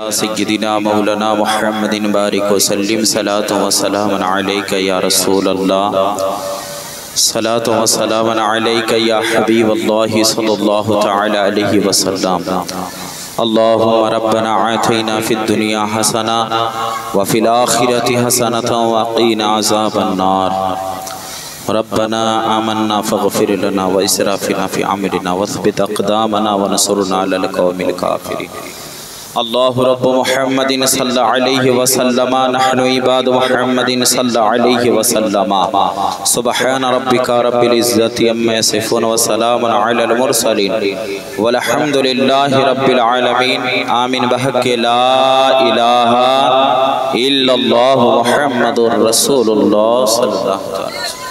सय्यदिना मौलाना मुहम्मदिन बारिक वसल्लिम सलातो व सलामन अलैका या रसूल अल्लाह सलातो व सलामन अलैका या हबीब अल्लाह सल्लल्लाहु तआला अलैहि वसल्लम। अल्लाहुम्मा रब्बना आतिना फिद दुनिया हसना व फिल आखिरति हसनतन व क़ीना अज़ाबन नार। रब्बना आमन्ना फ़ग़फ़िर लना व इसराफ़िना फ़ी अम्रिना वथब्बित अक़दामना व नसुरना अलल क़ौमिल काफ़िरीन। अल्लाहु रब्बु मुहम्मदिन सल्लल्लाहु अलैहि वसल्लम नहनु इबादु मुहम्मदिन सल्लल्लाहु अलैहि वसल्लम। सुब्हान रब्बिका रब्बिल इज़्ज़ति अम्मा यसिफ़ून व सलामुन अलल मुरसलीन वल्हम्दुलिल्लाहि रब्बिल आलमीन। आमीन बहक़्क़ि ला इलाहा इल्लल्लाहु मुहम्मदुर रसूलुल्लाह सल्लल्लाहु अलैहि वसल्लम।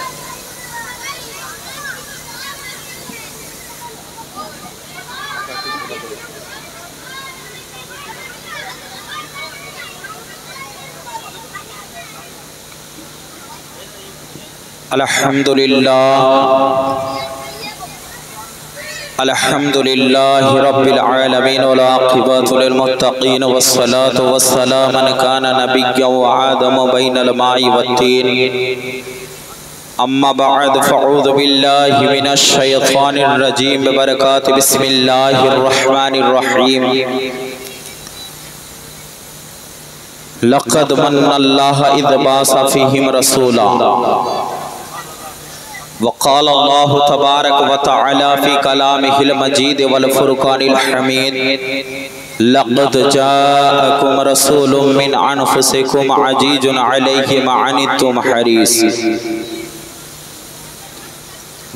अल्हम्दुलिल्लाहि रब्बिल आलमीन वल आक़िबतु लिल मुत्तक़ीन वस्सलातु वस्सलामु मन कान नबिय्यन व आदमु बैनल माइ वत्तीन। अम्मा बअद फ़अऊज़ु बिल्लाहि मिनश शैतानिर रजीम बिबरकाति बिस्मिल्लाहिर रहमानिर रहीम। लक़द मन्नल्लाहु इज़ बअस फ़ीहिम रसूला वक़ाल अल्लाहु तबारक व तआला फ़ी कलामिहिल मजीद वल फ़ुरक़ानिल हमीद। लक़द जाअकुम रसूलुम मिन अनफ़ुसिकुम अज़ीज़ुन अलैहि मा अनित्तुम हरीस।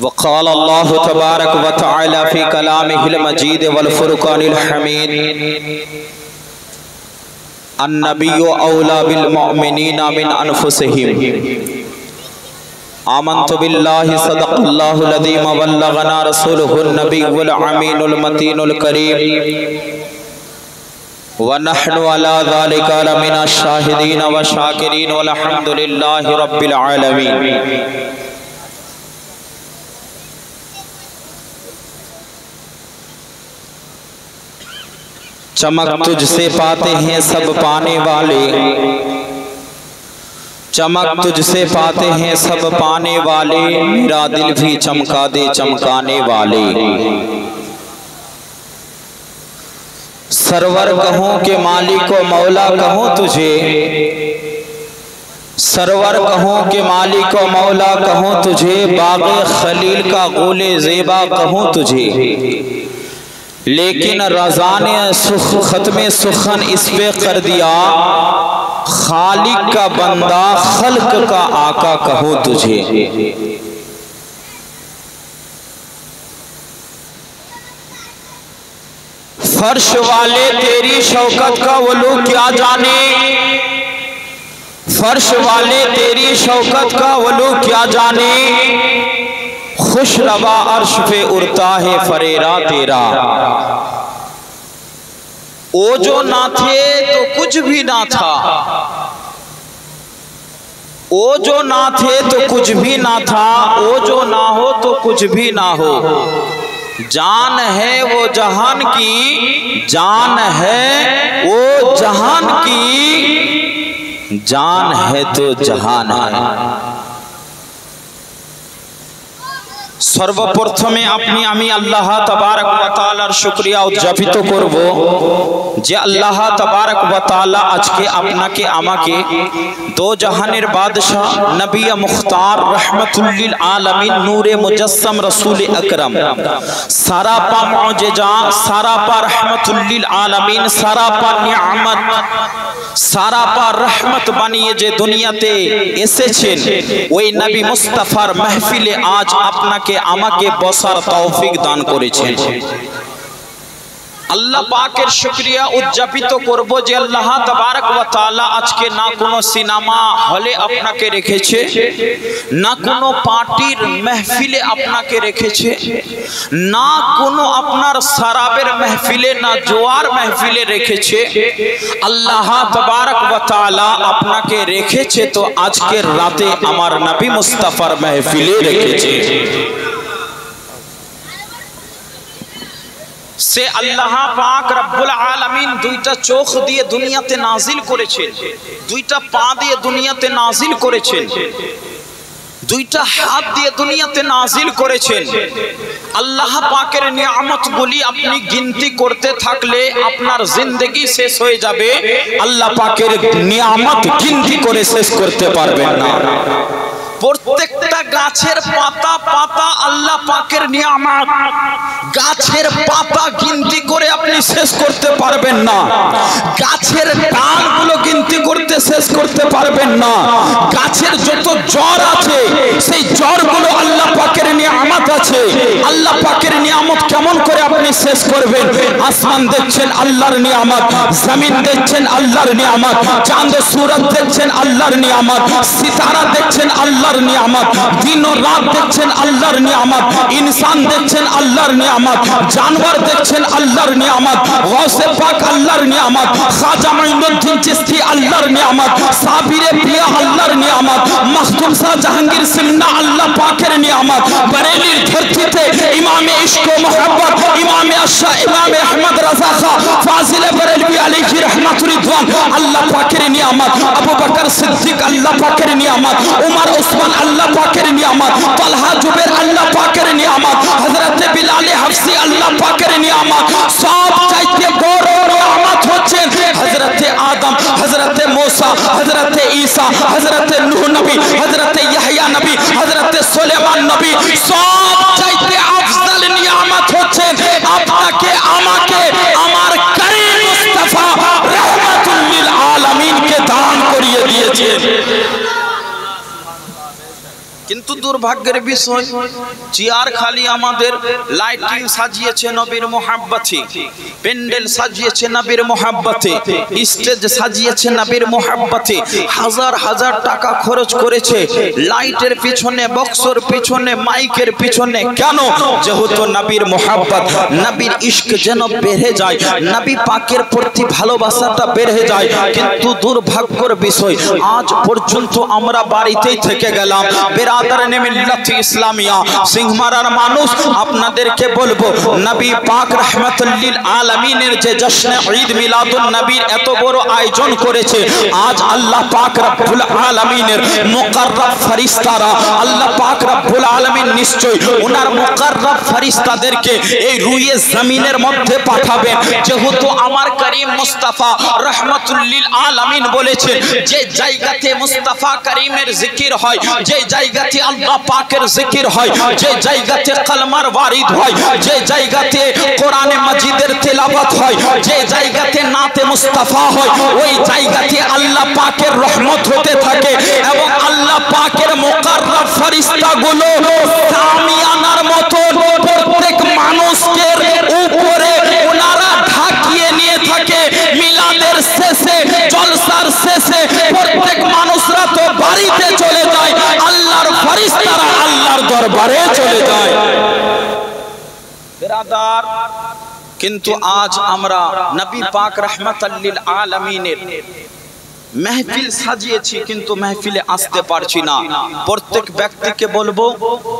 वक़ाल अल्लाहु तबारक व तआला फ़ी कलामिहिल मजीद वल फ़ुरक़ानिल हमीद। अन्नबिय्यु औला बिल मुअमिनीना मिन अनफ़ुसिहिम। आमन्तु बिल्लाहि सदक़ल्लाहुल अज़ीम व बल्लगना रसूलुहुन नबियुल अमीनुल मतीनुल करीम व नहनु अला ज़ालिका लमिनश शाहिदीन व शाकिरीन वल्हम्दुलिल्लाहि रब्बिल आलमीन। चमक तुझसे पाते हैं सब पाने वाले, चमक तुझसे पाते हैं सब पाने वाले, मेरा दिल भी चमका दे चमकाने वाले। सरवर कहूँ के मालिक व मौला कहूँ तुझे, सरवर कहूँ के मालिक व मौला कहूँ तुझे, बाग़े खलील का गोले ज़ेबा कहूँ तुझे। लेकिन रज़ा ने ख़त्मे सुखन इस पे कर दिया, खालिक का बंदा खल्क का आका कहूँ तुझे। फर्श वाले तेरी शौकत का वो लोग क्या जाने, फर्श वाले तेरी शौकत का वो लोग क्या जाने, खुश रवा अर्श पे उड़ता है फरेरा तेरा। ओ जो ना थे तो कुछ भी ना था, ओ जो ना थे तो कुछ भी ना था, ओ जो ना हो तो कुछ भी ना हो। जान है वो जहान की, जान है वो जहान की, जान है तो जहान है। सर्वप्रथमे अपनी आमी अल्लाह तबारक व ताआलार शुक्रिया उद्यापित करब जे अल्लाह तबारक व ताआला आज के आपनाके आमाके दो जहानेर बादशाह नबी मुख्तार रहमतुल लिल आलमीन नूरे मुजस्सम रसूल अकरम सारापा मुअजिजा सारापा रहमतुल लिल आलमीन सारापा नियामत सारापा रहमत बानिये जे दुनियाते एसेछेन ओई नबी मुस्ताफार महफिले आज आपनाके आमाके बसार तौफिक दान करेछेन। अल्लाह पाकेर शुक्रिया उद्यापित करब जे अल्लाह तबारक व ताआला आजके ना कोनो सिनेमा हले आपनाके रेखेछे, ना कोनो पार्टीर महफिले आपनाके रेखेछे, ना कोनो आपनार शराबेर महफिले, ना जोआर महफिले रेखेछे। अल्लाह तबारक व ताआला आपनाके रेखेछे तो आजकेर राते आमार नबी मुस्ताफार महफिले रेखेछे। সে আল্লাহ পাক রব্বুল আলামিন দুইটা চোখ দিয়ে দুনিয়াতে নাজিল করেছেন, দুইটা পা দিয়ে দুনিয়াতে নাজিল করেছেন, দুইটা হাত দিয়ে দুনিয়াতে নাজিল করেছেন। আল্লাহ পাকের নিয়ামতগুলি আপনি গিনতি করতে থাকলে আপনার জিন্দেগি শেষ হয়ে যাবে, আল্লাহ পাকের নিয়ামত গিনতি করে শেষ করতে পারবেন না। প্রত্যেকটা গাছের পাতা পাতা আল্লাহ পাকের নিয়ামত, গাছের পাতা গিনতি করে আপনি শেষ করতে পারবেন না, গাছের ডালগুলো গিনতি করতে শেষ করতে পারবেন না, গাছের যত জ্বর আছে সেই জ্বরগুলো আল্লাহ পাকের নিয়ামত আছে। আল্লাহ পাকের নিয়ামত কেমন করে আপনি শেষ করবেন? আসমান দেখছেন আল্লাহর নিয়ামত, জমিন দেখছেন আল্লাহর নিয়ামত, চাঁদ সূরজ দেখছেন আল্লাহর নিয়ামত, সিতারা দেখছেন আল্লাহর নিয়ামত, দিন ও রাত দেখছেন আল্লাহর নিয়ামত, ইনসান দেখছেন আল্লাহর নিয়ামত, জানোয়ার দেখছেন আল্লাহর নিয়ামত, গৌসে পাক আল্লাহর নিয়ামত, খাজা মাইনুদ্দিন চিশতি আল্লাহর নিয়ামত, সাবিরে পিয়া আল্লাহর নিয়ামত, মখদুম শাহ জাহাঙ্গীর সিন্না আল্লাহ পাকের নিয়ামত, বরেলির ধরতিতে ইমামে ইশক ও মোহাব্বত ইমামে আশা ইমামে আহমদ রাজা খা ফাজিলে বরেলভী আলাইহি রহমাতুর রিদওয়ান আল্লাহ পাকের নিয়ামত, আবু বকর সিদ্দিক আল্লাহ পাকের নিয়ামত, উমর উসমান আল্লাহ পাকের নিয়ামত, তালহা জুবের আল্লাহ পাকের নিয়ামত, হযরত বিলাল হাফসি আল্লাহ পাকের নিয়ামত। সব চাইতে বড় নিয়ামত হচ্ছে হযরত আদম, হযরত মুসা, হযরত ঈসা, হযরত নূহ নবী, হযরত ইয়াহইয়া নবী, হযরত সুলাইমান নবী। সব চাইতে আফজল নিয়ামত হচ্ছে আপনাকে আমাকে আমার করিম মুস্তাফা রাহমাতুল লিল আলামিন কে দান করিয়ে দিয়েছেন। কিন্তু দুর্ভাগ্যের বিষয়, চেয়ার খালি আমাদের লাইটিং সাজিয়েছে নবীর মোহাব্বতে, প্যান্ডেল সাজিয়েছে নবীর মোহাব্বতে, স্টেজ সাজিয়েছে নবীর মোহাব্বতে, হাজার হাজার টাকা খরচ করেছে লাইটের পিছনে, বক্সের পিছনে, মাইকের পিছনে। কেন? যেহেতু নবীর মোহাব্বত, নবীর ইশক যেন বেড়ে যায়, নবী পাকের প্রতি ভালোবাসাটা বেড়ে যায়। কিন্তু দুর্ভাগ্যের বিষয়, আজ পর্যন্ত আমরা বাড়িতেই থেকে গেলাম। বেরাদারানে মিল্লাত ইসলামিয়া সিংহমারার মানুষ, আপনাদেরকে বলবো, নবী পাক রাহমাতুল লিল আলামিনের যে জশ্নে ঈদ মিলাদুন নবীর এত বড় আয়োজন করেছে, আজ আল্লাহ পাক রব্বুল আলামিনের মুকাররব ফেরেশতারা, আল্লাহ পাক রব্বুল আলামিন নিশ্চয় ওনার মুকাররব ফেরেশতাদেরকে এই রুয়ে জমিনের মধ্যে পাঠাবেন। যেহেতু আমার করিম মুস্তাফা রাহমাতুল লিল আলামিন বলেছেন, যে জায়গাতে মুস্তাফা করিমের জিকির হয়, যে জায়গাতে আল্লাহ পাকের জিকির হয়, যে জায়গাতে কলমার ওয়ারিদ হয়, যে জায়গাতে কোরআনে মাজিদের তেলাওয়াত হয়, যে জায়গাতে নাতে মুস্তাফা হয়, ওই জায়গাতে আল্লাহ পাকের রহমত হতে থাকে এবং আল্লাহ পাকের মুকাররব ফেরেশতাগুলো সামিয়ানার মতো প্রত্যেক মানুষের উপরে ওনারা ঢাকিয়ে নিয়ে থাকে। মিলাদের শেষে, জলসার শেষে প্রত্যেক মানুষরা তো বাড়িতে চলে যায়, আল্লাহর ফেরেশতারা আল্লাহর দরবারে চলে যায়। বিরাদার, কিন্তু আজ আমরা নবী পাক রাহমাতুল লিল আলামিনের महफिल সাজিয়েছি, কিন্তু महफिले আসতে পারছি না। প্রত্যেক ব্যক্তিকে বলবো,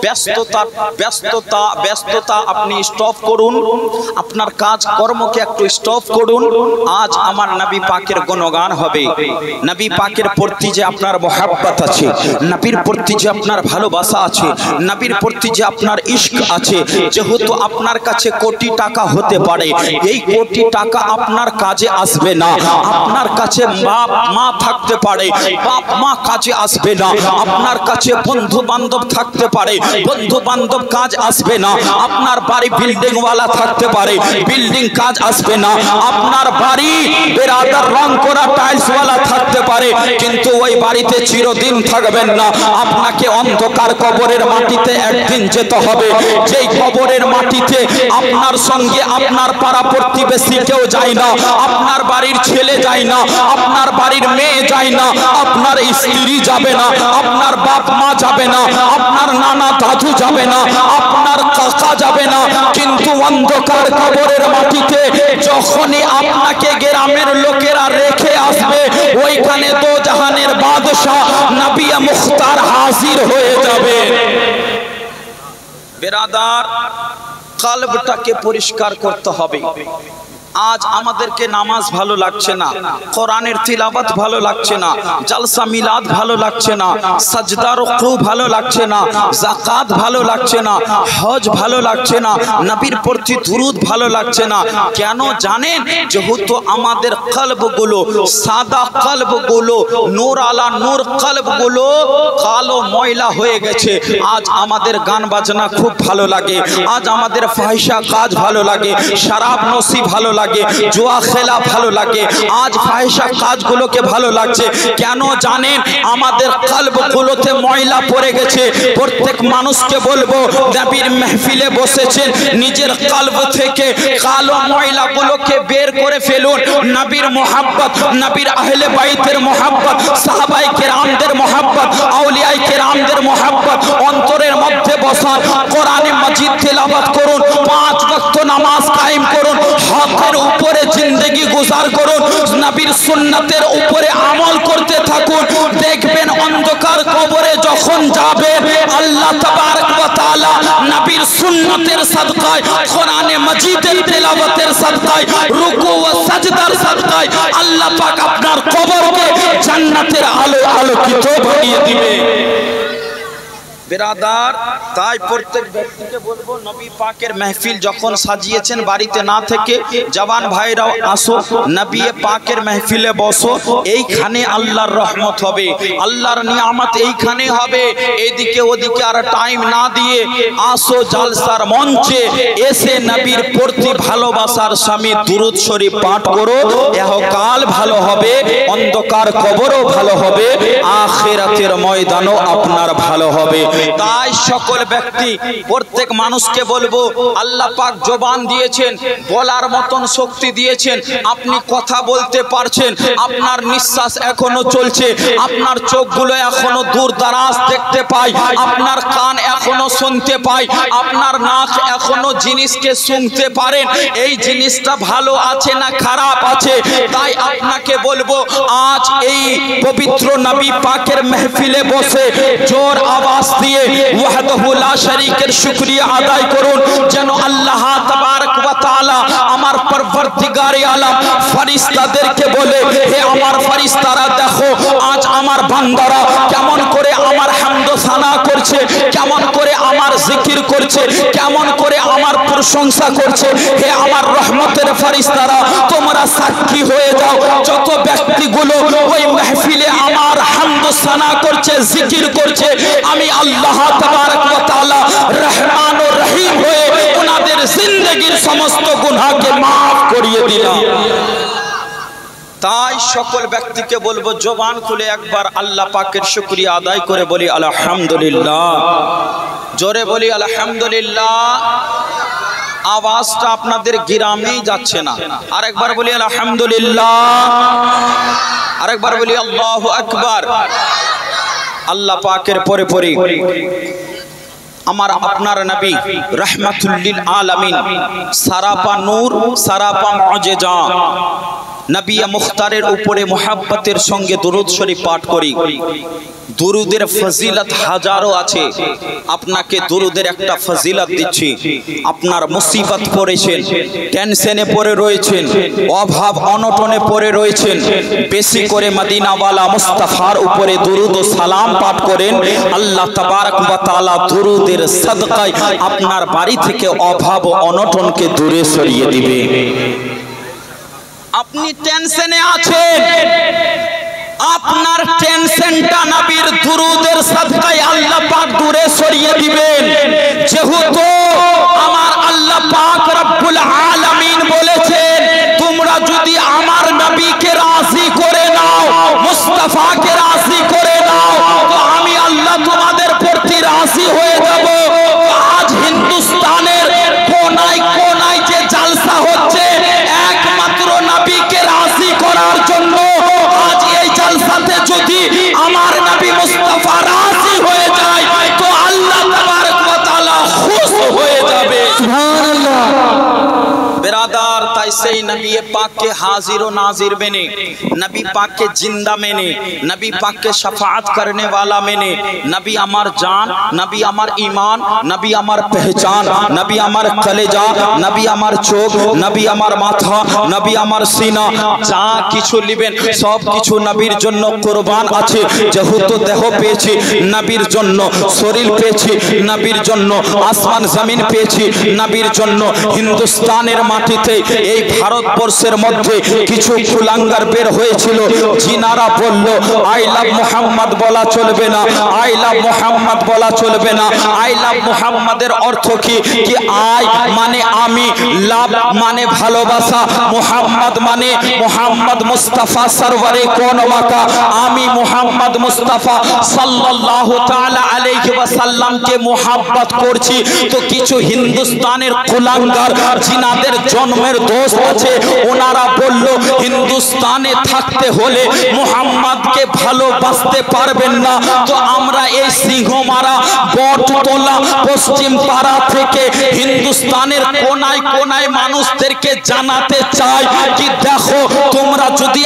ব্যস্ততা ব্যস্ততা ব্যস্ততা আপনি স্টপ করুন, আপনার কাজ কর্মকে একটু স্টপ করুন। আজ আমার নবী পাকের গুণগান হবে, নবী পাকের প্রতি যে আপনার মহব্বত আছে, নবীর প্রতি যে আপনার ভালোবাসা আছে, নবীর প্রতি যে আপনার ইশক আছে। যেহেতু আপনার কাছে কোটি টাকা হতে পারে, এই কোটি টাকা আপনার কাজে আসবে না। আপনার কাছে বাপ মা থাকতে পারে, বাপ মা কাজে আসবে না। আপনার কাছে বন্ধু বান্ধব থাকতে পারে, বন্ধু বান্ধব কাজ আসবে না। আপনার বাড়ি বিল্ডিং ওয়ালা থাকতে পারে, বিল্ডিং কাজ আসবে না। আপনার বাড়ি বেরাদার রং করা টাইলস ওয়ালা থাকতে পারে, কিন্তু ওই বাড়িতে চিরদিন থাকবেন না। আপনাকে অন্ধকার কবরের মাটিতে একদিন যেতে হবে। যেই কবরের মাটিতে আপনার সঙ্গে আপনার পাড়া প্রতিবেশী কেউ যায় না, আপনার বাড়ির ছেলে যায় না, আপনার বাড়ির মেয়ে যায় না, আপনার স্ত্রী যাবে না, আপনার বাপ মা যাবে না, আপনার নানা দাদু যাবে না, আপনার কাকা যাবে না। কিন্তু অন্ধকার কবরের মাটিতে যখনই আপনাকে গ্রামের লোকেরা রেখে আসবে, ওইখানে তো জাহানের বাদশা নবী মুখতার হাজির হয়ে যাবে। বেরাদার, কলবটাকে পরিষ্কার করতে হবে। আজ আমাদেরকে নামাজ ভালো লাগছে না, কোরআনের তিলাওয়াত ভালো লাগছে না, জলসা মিলাদ ভালো লাগছে না, সাজদা রুকু ভালো লাগছে না, যাকাত ভালো লাগছে না, হজ ভালো লাগছে না, নবীর প্রতি দুরূদ ভালো লাগছে না। কেন জানেন? যেহেতু আমাদের কলবগুলো, সাদা কলবগুলো, নূর আলা নূর কলবগুলো কালো ময়লা হয়ে গেছে। আজ আমাদের গান বাজনা খুব ভালো লাগে, আজ আমাদের ফাহিশা কাজ ভালো লাগে, শরাব নসি ভালো লাগে, জুয়া খেলা ভালো লাগে, আজ ফাহিশা কাজগুলোকে ভালো লাগছে। কেন জানেন? আমাদের কলবগুলোতে ময়লা পড়ে গেছে। প্রত্যেক মানুষকে বলবো, নবীর মাহফিলে বসেছেন, নিজের কলব থেকে কালো ময়লাগুলোকে বের করে ফেলুন। নবীর মোহাব্বত, নবীর আহলে বাইতের মোহাব্বত, সাহাবায়ে কেরামদের মোহাব্বত, আউলিয়ায়ে কেরামদের মোহাব্বত অন্তরের মধ্যে বসান। কোরআনে মাজিদ তেলাওয়াত করুন, 5 ওয়াক্ত নামাজ কায়েম করুন, হকের উপরে জিন্দেগি গুজার করুন, নবীর সুন্নাতের উপরে আমল করতে থাকুন। দেখবেন অন্ধকার কবরে যখন যাবে, আল্লাহ তাবারক ওয়া তাআলা নবীর সুন্নাতের সাদকায়, কোরআনে মাজিদের তেলাওয়াতের সাদকায়, রুকু ও সাজদার সাদকায় আল্লাহ পাক আপনার কবরকে জান্নাতের আলো আলোকিত বানিয়ে দিবে। বিরাদার, তাই প্রত্যেক ব্যক্তিকে বলবো, নবী পাকের মাহফিল যখন সাজিয়েছেন, বাড়িতে না থেকে জওয়ান ভাইরাও আসো, নবী পাকের মাহফিলে বসো। এইখানে আল্লাহর রহমত হবে, আল্লাহর নিয়ামত এইখানে হবে। এদিকে ওদিকে আর টাইম না দিয়ে আসো জালসার মঞ্চে, এসে নবীর প্রতি ভালোবাসার স্বামী দুরূদ শরীফ পাঠ করো। ইহকাল ভালো হবে, অন্ধকার কবরও ভালো হবে, আখিরাতের ময়দানও আপনার ভালো হবে। তাই সকল ব্যক্তি, প্রত্যেক মানুষকে বলবো, আল্লাহ পাক জবান দিয়েছেন, বলার মতন শক্তি দিয়েছেন, আপনি কথা বলতে পারছেন, আপনার নিঃশ্বাস এখনো চলছে, আপনার চোখগুলো এখনো দূর দারাজ দেখতে পায়, আপনার কান এখনো শুনতে পায়, আপনার নাক এখনো জিনিসকে শুনতে পারেন। এই জিনিসটা ভালো আছে না খারাপ আছে? তাই আপনাকে বলবো, আজ এই পবিত্র নবী পাকের মাহফিলে বসে জোর আওয়াজ দিয়ে ওয়াহদাহু লা শারীকের শুকরিয়া আদায় করুন, যেন আল্লাহ তাবারক ওয়া তাআলা আমার পরবর্তীগারে আলম ফেরেশতাদেরকে বলে, হে আমার ফেরেশতারা, দেখো আজ আমার বান্দারা কেমন করে আমার হামদ সানা করছে, কেমন করে আমার জিকির করছে, কেমন করে আমার প্রশংসা করছে। হে আমার রহমতের ফেরেশতারা, তোমরা সাক্ষী হয়ে যাও, যত ব্যক্তিগুলো ওই মাহফিলে আমার হামদ সানা করছে, জিকির করছে, আমি আল্লাহ তাবারক ওয়া তাআলা রহমান ও রহিম হয়ে ওনাদের জিন্দেগীর সমস্ত গুনাহকে maaf করিয়ে দিলাম। তাই সকল ব্যক্তিকে বলবো, জবান খুলে একবার আল্লাহ পাকের শুকরিয়া আদায় করে বলি আলহামদুলিল্লাহ, জোরে বলি আলহামদুলিল্লাহ। আওয়াজটা আপনাদের গ্রামেই যাচ্ছে না, আরেকবার বলি আলহামদুলিল্লাহ, আরেকবার বলি আল্লাহু আকবার। আল্লাহ পাকের পরে পরে আমার আপনার নবী রাহমাতুল লিল আলামিন, সারাপা নূর, সারাপা মুজিজা নবী মুখতারের উপরে মুহাব্বতের সঙ্গে দুরূদ শরীফ পাঠ করি। দুরুদের ফজিলত হাজারো আছে, আপনাকে দুরুদের একটা ফজিলত দিচ্ছি। আপনার মুসিবত পড়েছেন, টেনশনে পড়ে রয়েছেন, অভাব অনটনে পড়ে রয়েছেন, বেশি করে মদিনাওয়ালা মুস্তাফার উপরে দুরুদ ও সালাম পাঠ করেন। আল্লাহ তাবারক ওয়া তাআলা দুরুদের সাদকায় আপনার বাড়ি থেকে অভাব ও অনটনকে দূরে সরিয়ে দিবে। আপনি টেনশনে আছেন, আপনার টেনশনটা নবীর দুরুদের সাদকায় আল্লাহ পাক দূরে সরিয়ে দিবেন। যেহেতু আমার আল্লাহ পাক রব্বুল আলামিন বলেছেন, তোমরা যদি আমার নবীকে রাজি করে নাও, মুস্তাফাকে রাজি করে নাও, তো আমি আল্লাহ তোমাদের প্রতি রাজি হয়ে যাব। আজ হিন্দুস্তানের কোনায় কোনায় যে জালসা হচ্ছে, একমাত্র নবীকে রাজি করার জন্য। আজ এই জালসাতে যদি আমার নবী মুস্তাফা রাজি হয়ে যায়, তো আল্লাহ তাবারক ওয়া তাআলা খুশ হয়ে যায়। ऐसे ही नबी पाक के हाजिर व नाजिर मैंने, नबी पाक के जिंदा मैंने, नबी पाक के शफाअत करने वाला मैंने, नबी अमर जान, नबी अमर ईमान, नबी अमर पहचान, नबी अमर कलेजा, नबी अमर चोख, नबी अमर माथा, नबी अमर सीना, जा किछु लिबेन सब किछु नबीर जन्नो कुरबान आछे। जेहेतु देह पेয়েছি নবীর জন্য, শরীর পেয়েছি নবীর জন্য, আসমান জমিন পেয়েছি নবীর জন্য। হিন্দুস্তানের মাটিতে এই ভারতবর্ষের মধ্যে কিছু কুলাঙ্গার বের হয়েছিল, জিনারা বলল আই লাভ মুহাম্মদ বলা চলবে না, আই লাভ মুহাম্মদ বলা চলবে না। আই লাভ মুহাম্মাদের অর্থ কি? কি আই মানে আমি, লাভ মানে ভালোবাসা, মুহাম্মদ মানে মুহাম্মদ মুস্তাফা সরওয়ারে কোন মাকা, আমি মুহাম্মদ মুস্তাফা সাল্লাল্লাহু তাআলা আলাইহি ওয়াসাল্লাম কে মোহাব্বত করছি। তো কিছু হিন্দুস্তানের কুলাঙ্গার জিনাদের জন্মের দোষ আছে, ওনারা বলল হিন্দুস্তানে থাকতে হলে মুহাম্মদকে ভালোবাসতে পারবেন না। তো আমরা এই সিংহমারা বটতলা পশ্চিম পাড়া থেকে হিন্দুস্তানের কোনায় কোনায় মানুষদেরকে জানাতে চাই কি দেখো, তোমরা যদি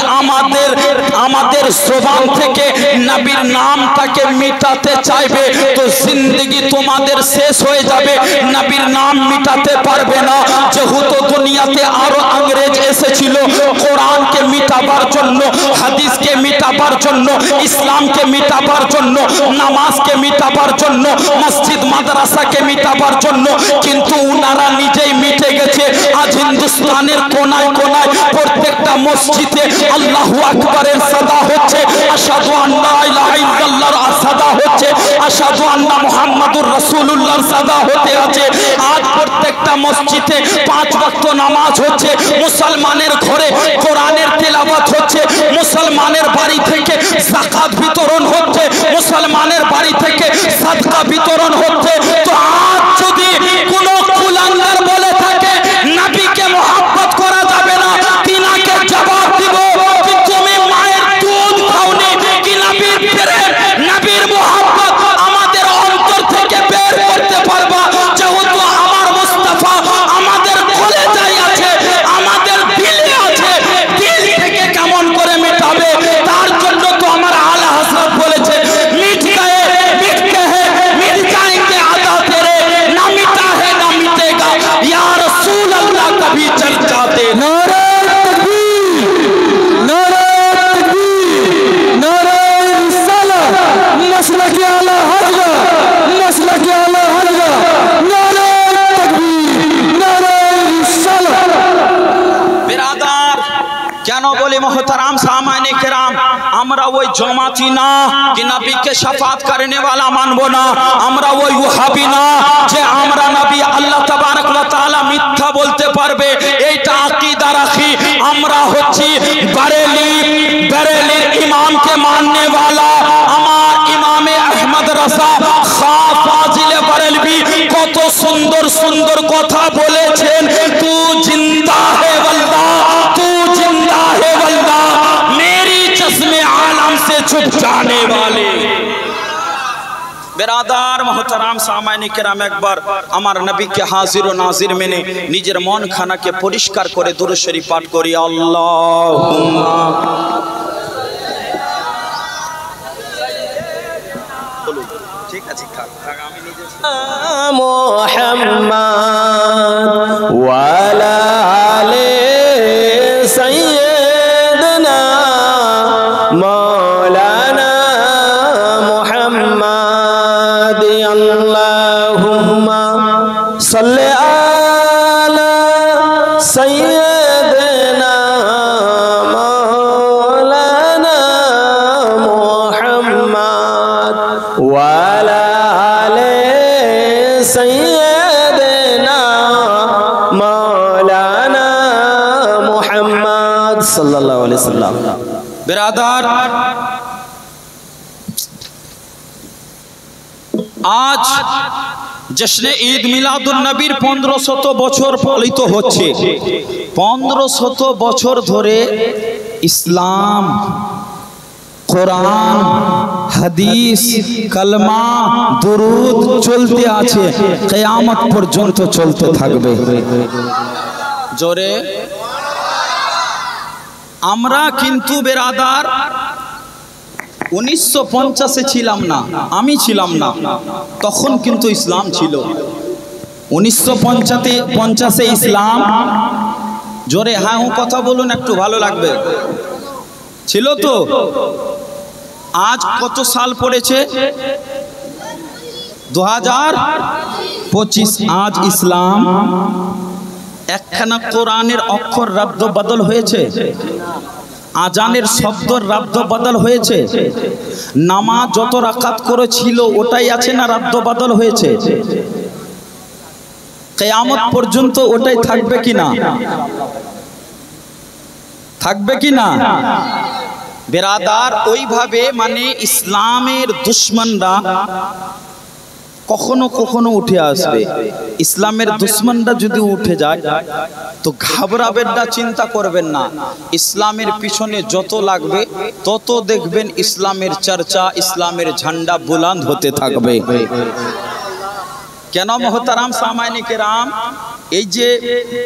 আমাদের জবান থেকে নবীর নামটাকে মিটাতে চাইবে তো জিন্দেগি তোমাদের শেষ হয়ে যাবে, নবীর নাম মিটাতে পারবে না। যেহেতু দুনিয়াতে আরো ইংরেজ এসেছিল কোরআনকে মিটাবার জন্য, হাদিসকে মিটাবার জন্য, ইসলামকে মিটাবার জন্য, নামাজকে মিটাবার জন্য, মসজিদ মাদ্রাসাকে মিটাবার জন্য, কিন্তু উনারা নিজেই মিটে গেছে। আজ হিন্দুস্তানের কোনায় কোনায় প্রত্যেকটা মসজিদে আল্লাহু আকবারের সাদা হচ্ছে, আশহাদু আল্লা ইলাহা ইল্লাল্লাহর সাদা হচ্ছে, আশহাদু আন্না মুহাম্মাদুর রাসূলুল্লাহর সাদা হতে আছে। আজ প্রত্যেকটা মসজিদে 5 ওয়াক্ত নামাজ হচ্ছে, মুসলমানের ঘরে কোরআনের তেলাওয়াত হচ্ছে, মুসলমানের বাড়ি থেকে যাকাত বিতরণ হচ্ছে, মুসলমানের বাড়ি থেকে সাদকা বিতরণ হচ্ছে। তো আজ যদি কোনো কুলাঙ্গার বলে থাকে নবীকে মোহাব্বত করা যাবে না, তিনাকে জবাব দিব কি তুমি মায়ের দুধ খাওনি কি নবীর প্রেম, নবীর মোহাব্বত আমাদের অন্তর থেকে বের করতে পারবা? যেহেতু আমার মুস্তাফা আমাদের কলেজায় আছে, আমাদের দিলে আছে, দিল থেকে কেমন করে মেটাবে? তার জন্য তো আমার আলা হযরত বলেছে মিট গয়ে মিটতে হে মিট যাएंगे আদা তেরে, না মিটা হে না মিটেগা ইয়া রাসূল আল্লাহ কবি চর্চাতে। নারে তাকবীর, নারে তাকবীর, নারে রিসালাত, মাসলাকে আলা হযরত, মাসলাকে আলা হযরত, নারে তাকবীর, নারে রিসালাত। बिरादार কেন বলে মোহতারাম সামাইনে কেরাম, আমরা ওই জমাতি না कि नबी के शफाअत करने वाला मानबो ना, আমরা ওই ওয়াহাবি না যে আমরা নবী আল্লাহ তাবারক ওয়া তাআলা মিথ্যা বলতে পারবে এইটা আকীদা রাখি। আমরা হচ্ছি बरेली ইমামকে মাননে वाला। আমার ইমামে আহমদ রসা খা ফাজিলে বরেলভি কত সুন্দর সুন্দর কথা বলেছেন, তু জিন্দা হে वल्दा, तू जिंदा है वल्दा, मेरी चश्मे आलम से छुप जाने वाले। बेरादार मोहतराम सामाइने केराम, একবার আমার নবীকে হাজির ও নাজির মেনে নিজের মন খানাকে পরিষ্কার করে দুরূদ শরীফ পাঠ করি। আল্লাহুম্মা ঠিক আছে, থাক আমি নিজে মুহাম্মদ ওয়া আলা আলি সাইয়্যিদিনা মাওলানা মুহাম্মদ। আল্লাহুম্মা সাল্লি আলা সাইয়্যিদিনা মাওলানা মুহাম্মদ ওয়া আলা আলি সাইয়্যিদিনা মাওলানা মুহাম্মদ সাল্লাল্লাহু আলাইহি সাল্লাম। बिरादार आज जश्न ईद मिलादुन नबीर 1500 বছর পালিত হচ্ছে। 1500 বছর ধরে ইসলাম, কোরআন, হাদিস, কলমা, দুরুদ চলতে আছে, কিয়ামত পর্যন্ত চলতে থাকবে। জোরে আমরা কিন্তু বেরাদার 1950-এ ছিলাম না, আমি ছিলাম না, তখন কিন্তু ইসলাম ছিল। 1950-এ ইসলাম, জোরে হ্যাঁ কথা বলুন একটু ভালো লাগবে, ছিল তো। আজ কত সাল পড়েছে? 2025। আজ ইসলাম একখানা কোরআনের অক্ষর রদ্দ বদল হয়েছে, আজানের শব্দ রদ্দ বদল হয়েছে, নামাজ যত রাকাত করেছিল ওটাই আছে না রদ্দ বদল হয়েছে? কিয়ামত পর্যন্ত ওটাই থাকবে কিনা? থাকবে কিনা? বেরাদার ওইভাবে মানে ইসলামের দুশমনরা কখনো কখনো উঠে আসবে। ইসলামের দুশমনরা যদি উঠে যায় তো ঘাবড়াবেন না, চিন্তা করবেন না। ইসলামের পিছনে যত লাগবে তত দেখবেন ইসলামের চর্চা, ইসলামের ঝান্ডা বুলন্দ হতে থাকবে। কেন মোহতারাম সামাইনে কেরাম, এই যে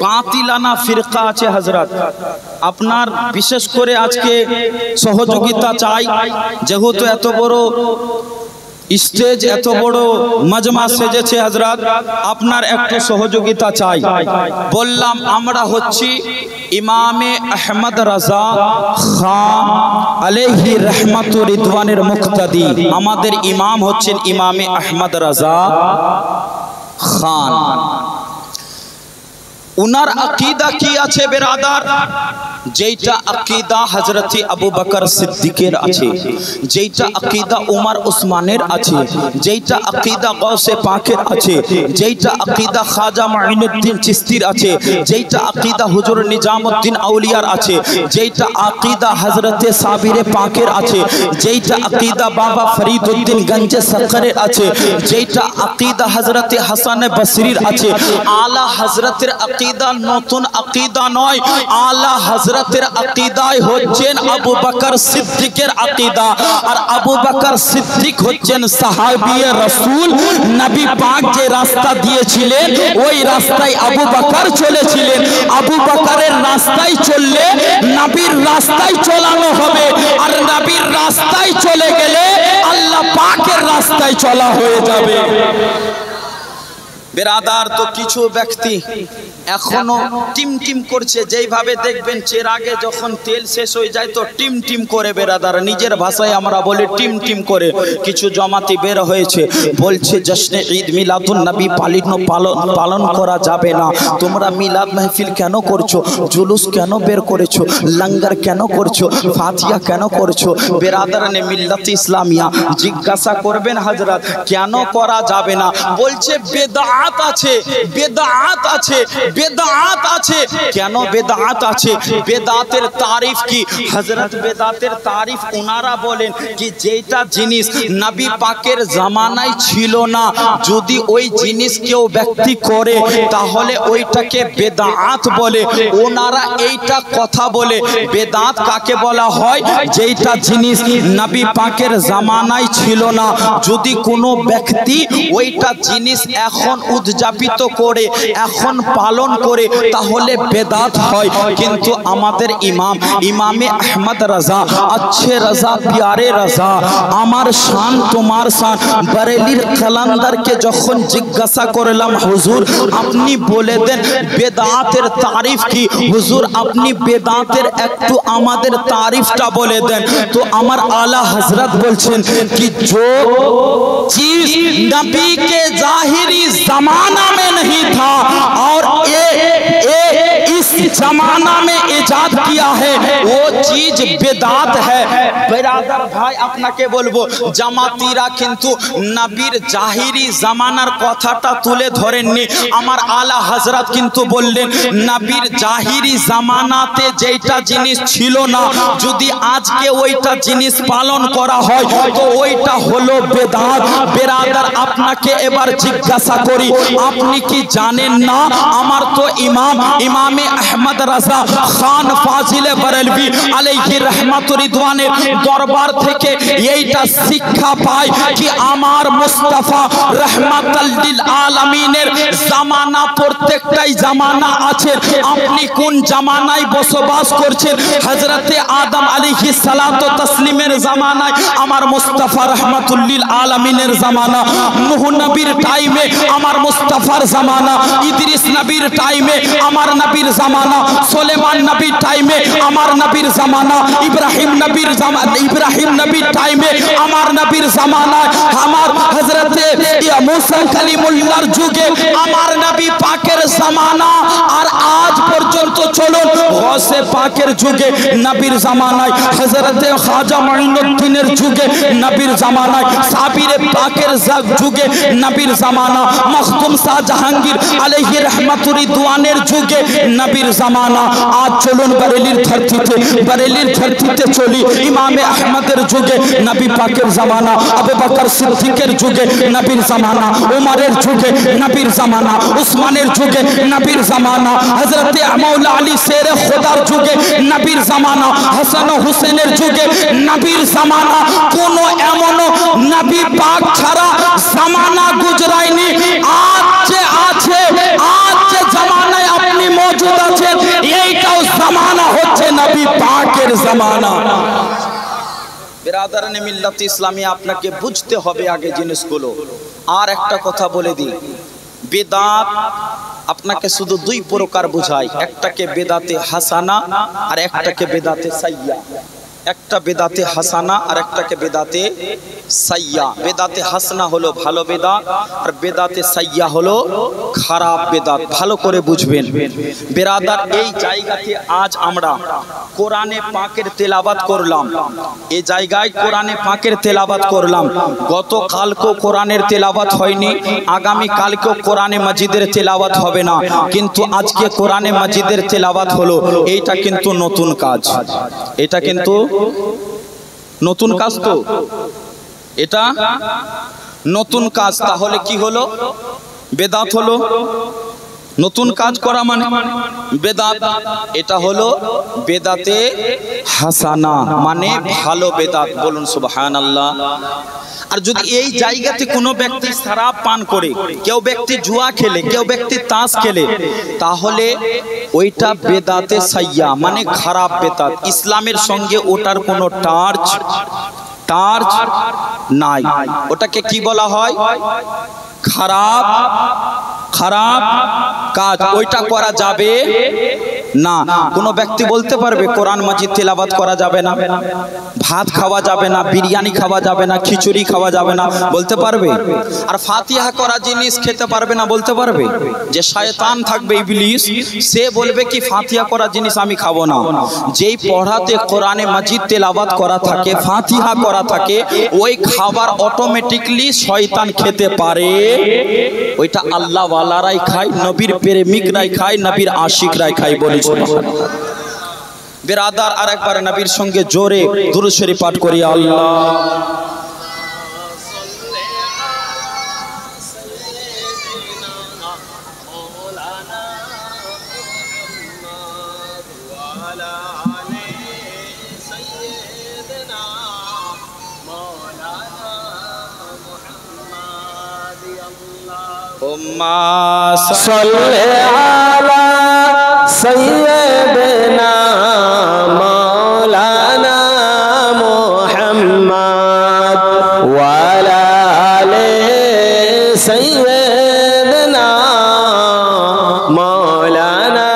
বাতিলানা ফিরকা আছে হযরত, আপনার বিশেষ করে আজকে সহযোগিতা চাই, যেহেতু এত বড় স্টেজ, এত বড় মাজমা সেজেছে হযরত, আপনার একটু সহযোগিতা চাই। বললাম আমরা হচ্ছি ইমামে আহমদ রাজা খান আলাইহি রহমাতু রিদওয়ানের মুক্তাদি। আমাদের ইমাম হচ্ছেন ইমামে আহমদ রাজা খান। উনার আকীদা কি আছে বেরাদার? যেইটা আকীদা হযরত আবু বকর সিদ্দিকের আছে, যেইটা আকীদা উমর উসমানের আছে, যেইটা আকীদা গাউসে পাকের আছে, যেইটা আকীদা খাজা মুঈনুদ্দিন চিশতির আছে, যেইটা আকীদা হুজুর নিজামউদ্দিন আউলিয়ার আছে, যেইটা আকীদা হযরত সাবিরে পাকের আছে, যেইটা আকীদা বাবা ফরিদউদ্দিন গঞ্জে সরকারের আছে, যেইটা আকীদা হযরত হাসান বসরির আছে। আলা হযরতের আকীদা নতুন আকীদা নয়, আলা হযরতের আকীদাই হচ্ছেন আবু বকর সিদ্দিকের আকীদা। আর আবু বকর সিদ্দিক হচ্ছেন সাহাবীয়ে রাসূল। নবী পাক যে রাস্তা দিয়েছিলেন ওই রাস্তায় আবু বকর চলেছিলেন। আবু বকরের রাস্তায় চললে নবীর রাস্তায় চলানো হবে, আর নবীর রাস্তায় চলে গেলে আল্লাহ পাকের রাস্তায় চলা হয়ে যাবে। বেরাদার, তো কিছু ব্যক্তি এখনো টিম টিম করছে, যেইভাবে দেখবেন চেরাগে যখন তেল শেষ হয়ে যায় তো টিম টিম করে বেরাদার, নিজের ভাষায় আমরা বলি টিম টিম করে। কিছু জমাতি বের হয়েছে, বলছে জশ্নে ঈদ মিলাদুন নবী পালন করা যাবে না। তোমরা মিলাদ মাহফিল কেন করছো? জুলুস কেন বের করেছো? লঙ্গর কেন করছো? ফাতিহা কেন করছো? বেরাদারানে মিল্লাত ইসলামিয়া জিজ্ঞাসা করবেন হযরত কেন করা যাবে না? বলছে বেদাত আছে, বেদাত আছে, বেদাত আছে। কেন বেদাত আছে? বেদাতের তারিফ কি হযরত? বেদাতের তারিফ ওনারা বলেন কি যেটা জিনিস নবী পাকের জামানায় ছিল না, যদি ওই জিনিস কেউ ব্যক্তি করে তাহলে ওইটাকে বেদাত বলে। ওনারা এইটা কথা বলে। বেদাত কাকে বলা হয়? যেটা জিনিস নবী পাকের জামানায় ছিল না, যদি কোনো ব্যক্তি ওইটা জিনিস এখন উদযাপিত করে, এখন পালন করে, তাহলে বেদাত হয়। কিন্তু আমাদের ইমাম ইমামে আহমদ রাজা, अच्छे রাজা, প্যারে রাজা, আমার শান তোমার শান, বরেলির কালান্দারকে যখন জিজ্ঞাসা করলাম হুজুর আপনি বলে দেন বেদাতের তারিফ কি? হুজুর আপনি বেদাতের একটু আমাদের তারিফটা বলে দেন। তো আমার আলা হযরত বলছেন कि जो चीज नबी के जाहिरी जमाना में नहीं था और इस जमाना में इजाद किया है वो चीज बेदात है। बेरादर भाई আপনাকে বলবো জামাতিরা কিন্তু নবীর জাহিরি জামানার কথাটা তুলে ধরেননি। আমার আলা হযরত কিন্তু বললেন নবীর জাহিরি জামানাতে যেটা জিনিস ছিল না, যদি আজকে ওইটা জিনিস পালন করা হয় তো ওইটা হলো বেদাত। বেরাদার আপনাকে এবার জিজ্ঞাসা করি, আপনি কি জানেন না আমার তো ইমামে আহমদ রাজা খান ফাজিলে বরেলভী আলাইহি রহমাতুর রিদওয়ানের দরবার থেকে এইটা শিক্ষা পায় কি আমার মুস্তাফা রহমাতাল লিল আলামিনের জামানা প্রত্যেকটাই জামানা আছে। আপনি কোন জামানায় বসবাস করছেন? হযরতে আদম আলাইহিস সালাতু তাসলিমের জামানায় আমার মুস্তাফা রহমাতুল লিল আলামিনের জামানা, নূহ নবীর টাইমে আমার মুস্তাফার জামানা, ইদ্রিস নবীর টাইমে আমার নবীর জামানা, সুলেমান নবীর টাইমে আমার নবীর জামানা, ইব্রাহিম নবীর টাইমে আমার নবীর জামানা, আমার হযরতে মুসা কালিমুল্লাহর যুগে আমার নবী পাকের জামানা, আর আজ পর্যন্ত চলুন গৌসে পাকের যুগে নবীর জামানায়, হযরতে খাজা মাইনুদ্দিনের যুগে নবীর জামানায়, সাবিরে পাকের যুগে নবীর জামানা, মখদুম শাহ জাহাঙ্গীর আলাইহি রহমাতুর রিদওয়ানের যুগে নবীর জামানা। আজ চলুন বরেলির ধরতিতে চলি, ইমামে আহমদের যুগে নবী পাকের জামানা, আবু বকর সিদ্দিকের যুগে নবীর জামানা, উমরের যুগে নবীর জামানা, উসমানের যুগে নবীর জামানা, হযরতে মাওলা আলী শেরে খোদার যুগে নবীর জামানা, হাসান ও হুসেনের যুগে নবীর জামানা। কোন এমন নবী পাক ছাড়া জামানা গুজরায়নি। আজ যে আছে, আজ যে জামানায় আপনি মौजूद আছেন, এইটাও জামানা হচ্ছে নবী পাকের জামানা। বিরাদারানে মিল্লাত ইসলামী, আপনাকে বুঝতে হবে আগে জিনিসগুলো। আর একটা কথা বলে দিই, বেদাত আপনাকে শুধু দুই প্রকার বোঝায়, একটাকে বেদাতে হাসানা আর একটাকে বেদাতে সাইয়্যা। একটা বেদাতে হাসানা আর একটাকে বেদাতে সাইয়্যা। বেদাতে হাসানা হলো ভালো বেদাত, আর বেদাতে সাইয়্যা হলো খারাপ বেদাত। ভালো করে বুঝবেন বিরাদার। এই জায়গাতে আজ আমরা কোরআনে পাকের তেলাওয়াত করলাম, এই জায়গায় কোরআনে পাকের তেলাওয়াত করলাম। গতকালকেও কোরআনের তেলাওয়াত হয়নি, আগামী কালকেও কোরআনে মাজিদের তেলাওয়াত হবে না, কিন্তু আজকে কোরআনে মাজিদের তেলাওয়াত হলো। এইটা কিন্তু নতুন কাজ, এটা কিন্তু নতুন কাজ। তো এটা নতুন কাজ, তাহলে কি হলো? বেদাত হলো। নতুন কাজ করা মানে বেদাত। এটা হলো বেদাতে হাসানা, মানে ভালো বেদাত। বলুন সুবহানাল্লাহ। আর যদি এই জায়গাতে কোনো ব্যক্তি শরাব পান করে, কেউ ব্যক্তি জুয়া খেলে, কেউ ব্যক্তি তাস খেলে, তাহলে ওইটা বেদাতে সাইয়্যা, মানে খারাপ বেদাত। ইসলামের সঙ্গে ওটার কোনো টাচ নাই। ওটাকে কি বলা হয়? খারাপ কাজ। ওইটা করা যাবে না। কোনো ব্যক্তি বলতে পারবে কোরআন মাজিদ তেলাওয়াত করা যাবে না, ভাত খাওয়া যাবে না, বিরিয়ানি খাওয়া যাবে না, খিচুড়ি খাওয়া যাবে না, বলতে পারবে? আর ফাতিহা করা জিনিস খেতে পারবে না, বলতে পারবে? যে শয়তান থাকবে ইবলিস, সে বলবে কি ফাতিহা করা জিনিস আমি খাবো না। যেই পড়াতে কোরআনে মাজিদ তেলাওয়াত করা থাকে, ফাতিহা করা থাকে, ওই খাবার অটোমেটিকলি শয়তান খেতে পারে। ওইটা আল্লাহ ওয়ালারাই খায়, নবীর প্রেমিকরাই খায়, নবীর আশিকরাই খায়। বলি সুবহানাল্লাহ। বিরাদার, আর একবার নবীর সঙ্গে জোরে দুরূদ শরীফ পাঠ করি। আল্লাহ صل على سيدنا مولانا محمد وعلى آل سيدنا مولانا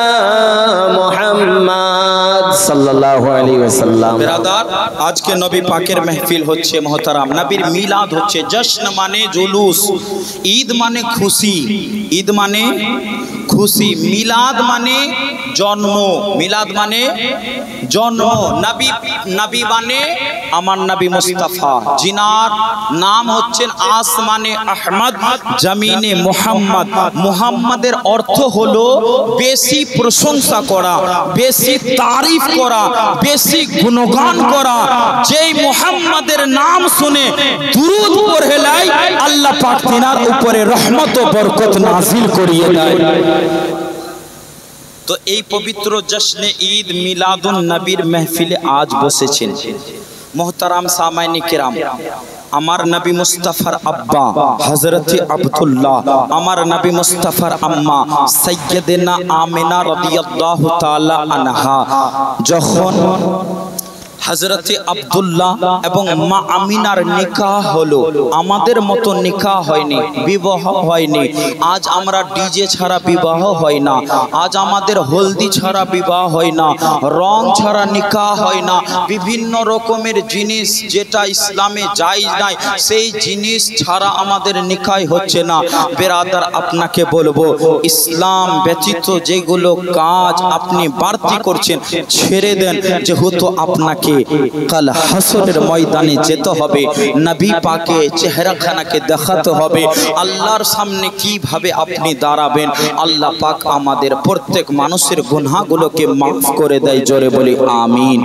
محمد صلى الله عليه وسلم। বিরাদার, আজকে নবী পাকের মাহফিল হচ্ছে মোহতারাম। নবীর মিলাদ হচ্ছে। জশ্ন মানে জুলুস, ঈদ মানে খুশি, ঈদ মানে খুশি, মিলাদ মানে জন্ম, মিলাদ মানে জন্ম। নবী মানে আমার নবী মুস্তাফা, জিনার নাম হচ্ছেন আসমানে আহমদ, জমিনে মুহাম্মদ। মুহাম্মাদের অর্থ হলো বেশি প্রশংসা করা, বেশি তারিফ করা, বেশি গুণগান করা। যেই মুহাম্মাদের নাম শুনে দুরূদ পড়ে আল্লাহ পাক তিনার উপরে রহমত ও বরকত নাজিল করিয়ে দেয়। তো এই পবিত্র জশ্নে ঈদ মিলাদুন নবীর महफिले আজ বসেছেন। মোহতারাম সামাইনে কিরাম, আমার নবী মুস্তাফার আব্বা হযরত আব্দুল্লাহ, আমার নবী মুস্তাফার আম্মা সাইয়্যিদানা আমিনা রাদিয়াল্লাহু তাআলা আনহা যখন হযরত আব্দুল্লাহ এবং মা আমিনার নিকাহ হলো, আমাদের মতো নিকাহ হয়নি, বিবাহ হয়নি। আজ আমরা ডিজে ছাড়া বিবাহ হয় না, আজ আমাদের হলদি ছাড়া বিবাহ হয় না, রং ছাড়া নিকাহ হয় না। বিভিন্ন রকমের জিনিস যেটা ইসলামে জায়েজ নাই, সেই জিনিস ছাড়া আমাদের নিকাহ হচ্ছে না। বেরাদার, আপনাকে বলবো, ইসলাম ব্যতীত যেগুলো কাজ আপনি বাড়তি করছেন ছেড়ে দেন, যেহেতু আপনাকে কাল হাসরের ময়দানে যেতে হবে, নবী পাকে চেহারাখানাকে দেখাতে হবে। আল্লাহর সামনে কিভাবে আপনি দাঁড়াবেন, আল্লাহ পাক আমাদের প্রত্যেক মানুষের গুনাহগুলোকে মাফ করে দেয়। জোরে বলি আমিন,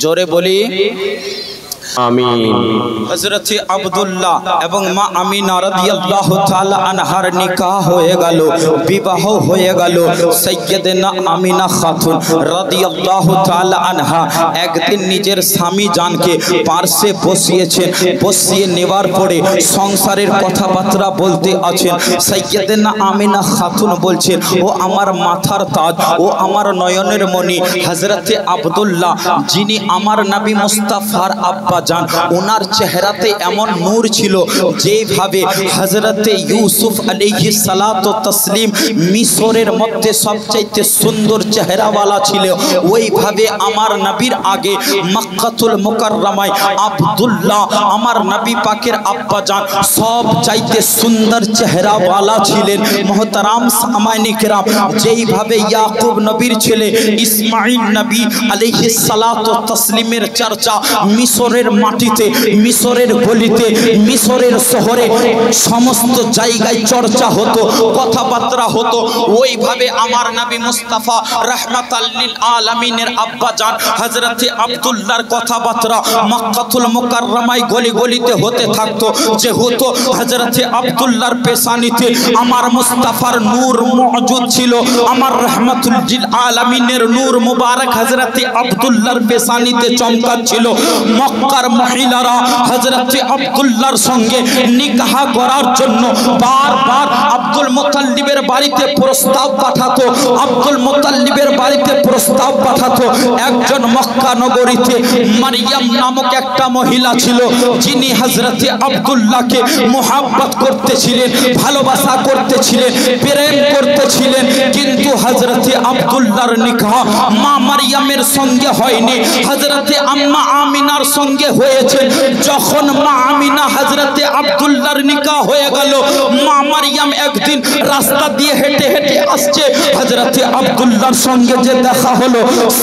জোরে বলি আমিন। হযরত আব্দুল্লাহ এবং মা আমিনা রাদিয়াল্লাহু তাআলা আনহার নিকাহ হয়ে গেল, বিবাহ হয়ে গেল। সাইয়্যিদানা আমিনা খাতুন রাদিয়াল্লাহু তাআলা আনহা একদিন নিজের স্বামী জানকে পার্শ্বে বসিয়েছেন, বসিয়ে নেবার পরে সংসারের কথাবার্তা বলতে আছেন। সাইয়্যিদানা আমিনা খাতুন বলছেন, ও আমার মাথার তাজ, ও আমার নয়নের মণি হযরত আব্দুল্লাহ, যিনি আমার নবী মুস্তাফার আব্বা জান, ওনার চেহারাতে এমন নূর ছিল যেভাবে হযরতে ইউসুফ আলাইহিস সালাতু তাসলিম মিশরের মধ্যে সবচেয়ে সুন্দর চেহারাওয়ালা ছিল, ওইভাবে আমার নবীর আগে মক্কাতুল মুকাররমায় আব্দুল্লাহ আমার নবী পাকের আব্বা জান সবচাইতে সুন্দর চেহারাওয়ালা ছিলেন। মুহতারাম সামাইনে কিরাম, যেইভাবে ইয়াকুব নবীর ছেলে ইসমাঈল নবী আলাইহিস সালাতু তাসলিমের চর্চা মিশরের মাটিতে, মিশরের গলিতে, মিশরের শহরে সমস্ত জায়গায় চর্চা হতো, কথাবার্তা হতো, ওইভাবে আমার নবী মুস্তাফা রাহমাতাল লিল আলামিনের আব্বা জান হযরত আব্দুল্লাহর কথাবার্তা মক্কাতুল মুকাররমায় গলি গলিতে হতে থাকতো। যেহেতু হযরত আব্দুল্লাহর পেশানিতে আমার মুস্তাফার নূর মওজুদ ছিল, আমার রাহমাতুল লিল আলামিনের নূর মুবারক হযরত আব্দুল্লাহর পেশানিতে চমকাচ্ছিল। মক্কার মহিলারা হযরত আব্দুল্লাহর সঙ্গে নিকাহ করার জন্য বারবার আব্দুল মুত্তালিবের বাড়িতে প্রস্তাব পাঠাতো, আব্দুল মুত্তালিবের বাড়িতে প্রস্তাব পাঠাতো। একজন মক্কা নগরীতে মারিয়াম নামক একটা মহিলা ছিল, যিনি হযরত আব্দুল্লাহকে মুহাব্বত করতেছিলেন, ভালোবাসা করতেছিলেন, প্রেম করতেছিলেন। কিন্তু হযরত আব্দুল্লাহর নিকাহ মা মারিয়ামের সঙ্গে হয়নি, হযরত আম্মা আমিনার সঙ্গে হয়েছে। যখন মা আমিনা হযরতে আব্দুল্লাহর নিকাহ হয়ে গেল, মা মারিয়াম একদিন রাস্তা দিয়ে হেঁটে হেঁটে আসছে, হযরতে আব্দুল্লাহর সঙ্গে যে দেখা হলো,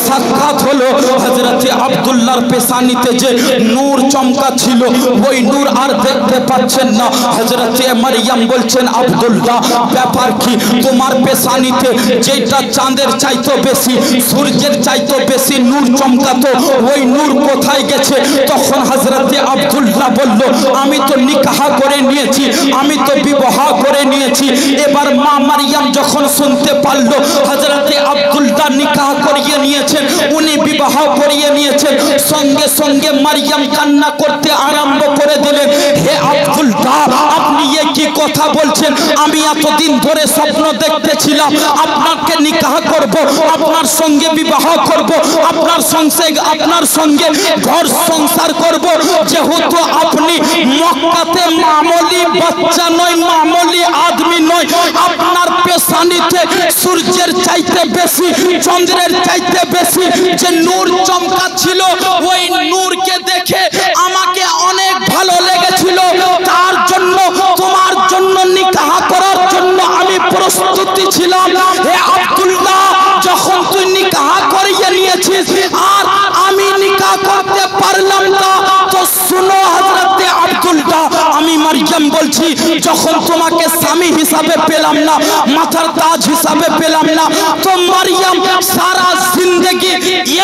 সাক্ষাৎ হলো, হযরতে আব্দুল্লাহর পেশানিতে যে নূর চমকা ছিল, ওই নূর আর দেখতে পাচ্ছেন না। হযরতে মারিয়াম বলছেন, আব্দুল্লাহ ব্যাপার কি, তোমার পেশানিতে যেটা চাঁদের চাইতো বেশি, সূর্যের চাইতো বেশি নূর চমকাতো, ওই নূর কোথায় গেছে? তখন হযরতে আব্দুল্লাহ বলল, আমি তো নিকাহ করে নিয়েছি, আমি তো বিবাহ করে নিয়েছি। এবার মা মারিয়াম যখন শুনতে পারলো হযরতে আব্দুল্লাহ নিকাহ করিয়ে নিয়েছেন, উনি বিবাহ করিয়ে নিয়েছেন, সঙ্গে সঙ্গে মারিয়াম কান্না করতে আরম্ভ করে দিলেন, হে আব্দুল্লাহ, আপনি এ কি কথা বলছেন? আমি এতদিন ধরে স্বপ্ন দেখতেছিলাম আপনাকে নিকাহ করব, আপনার সঙ্গে বিবাহ করব, আপনার সঙ্গে ঘর সংসার করব। যেহেতু আপনি মক্কাতে মামুলি বাচ্চা নয়, মামুলি আদমি নয়, আপনার পেশানিতে সূর্যের চাইতে বেশি, চন্দ্রের চাইতে বেশি যে নূর চমকাচ্ছিল, ওই নূরকে দেখে আমাকে অনেক ভালো লেগেছিল। তার জন্য তোমার জন্য নিকাহ করার জন্য আমি প্রস্তুতি ছিলাম। হে আব্দুল্লাহ, যখন তুই নিকাহ করিয়ে নিয়েছিস আর আমি নিকাহ করতে পারলাম না, তো শুনো হযরতে আব্দুল্লাহ, আমি মারিয়াম বলছি, যখন তোমাকে স্বামী হিসাবে পেলাম না, মাথার তাজ হিসাবে পেলাম না, তো মারিয়াম সারা জিন্দেগি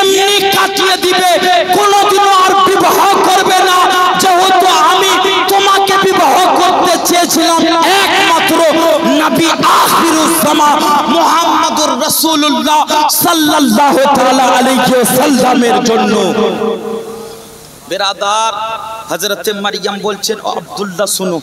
এমনি কাটিয়ে দিবে, কোনোদিনও আর বিবাহ করবে না। যেহেতু আমি তোমাকে বিবাহ করতে চেয়েছিলাম একমাত্র নবী আখিরুজ জামান মুহাম্মদুর রাসূলুল্লাহ রাসূলুল্লাহ সাল্লাল্লাহু তাআলা আলাইহি ওয়াসাল্লামের জন্য। বেরাদার, হযরতে মারিয়াম বলছেন, ও আব্দুল্লাহ শুনো,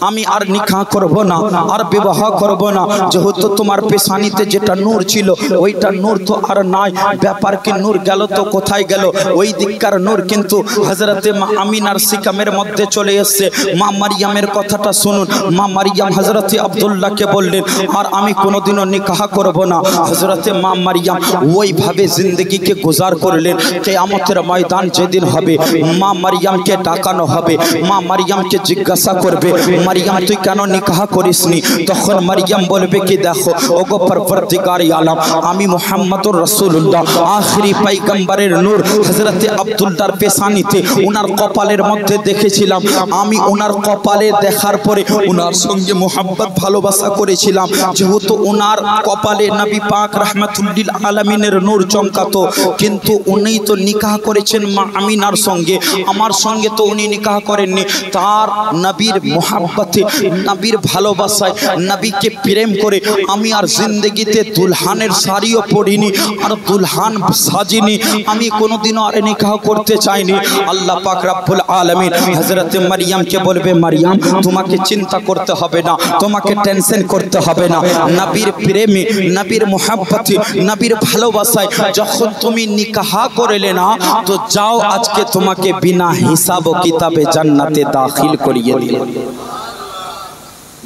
আমি আর নিকাহ করব না, আর বিবাহ করব না, যেহেতু তোমার পেশানিতে যেটা নূর ছিল ওইটা নূর তো আর নাই। ব্যাপার কি, নূর গেল তো কোথায় গেল? ওই দিককার নূর কিন্তু হযরতে মা আমিনার সিকামের মধ্যে চলে এসেছে। মা মারিয়ামের কথাটা শুনুন। মা মারিয়াম হযরতে আব্দুল্লাহকে বললেন, আর আমি কোনোদিনও নিকাহ করব না। হযরতে মা মারিয়াম ওইভাবে জিন্দগিকে গুজার করলেন। কিয়ামতের ময়দান যেদিন হবে, মা মারিয়ামকে ডাকানো হবে, মা মারিয়ামকে জিজ্ঞাসা করবে, মারিয়াম তুই কেন নিকাহ করিসনি? তখন মারিয়াম বলবে কি, দেখো ওগো পরবর্তীকারে আলম, আমি মুহাম্মদুর রাসূলুল্লাহ আখিরি পয়গম্বরের নূর হযরতে আব্দুল্লাহর পেশানিতে ওনার কপালের মধ্যে দেখেছিলাম। আমি ওনার কপালে দেখার পরে ওনার সঙ্গে মোহাব্বত ভালোবাসা করেছিলাম। যেহেতু ওনার কপালে নবী পাক রাহমাতুল্লিল আলামিনের নূর চমকাতো, কিন্তু উনি তো নিকাহ করেছেন মা আমিনার সঙ্গে, আমার সঙ্গে তো উনি নিকাহ করেননি। তার নবীর মোহাব্বতে, নবীর ভালোবাসায়, নবীকে প্রেম করে আমি আর জিন্দগিতে দুলহানের শাড়িও পরিনি, আর দুলহান সাজিনি, আমি কোনোদিনও আর নিকাহ করতে চাইনি। আল্লাহ পাক রব্বুল আলামিন হযরতে মারিয়ামকে বলবে, মারিয়াম তোমাকে চিন্তা করতে হবে না, তোমাকে টেনশন করতে হবে না। নবীর প্রেমে, নবীর মোহাব্বতে, নবীর ভালোবাসায় যখন তুমি নিকাহ করলে না, তো যাও আজকে তোমাকে বিনা হিসাব ও কিতাবে জান্নাতে দাখিল করিয়ে দিল।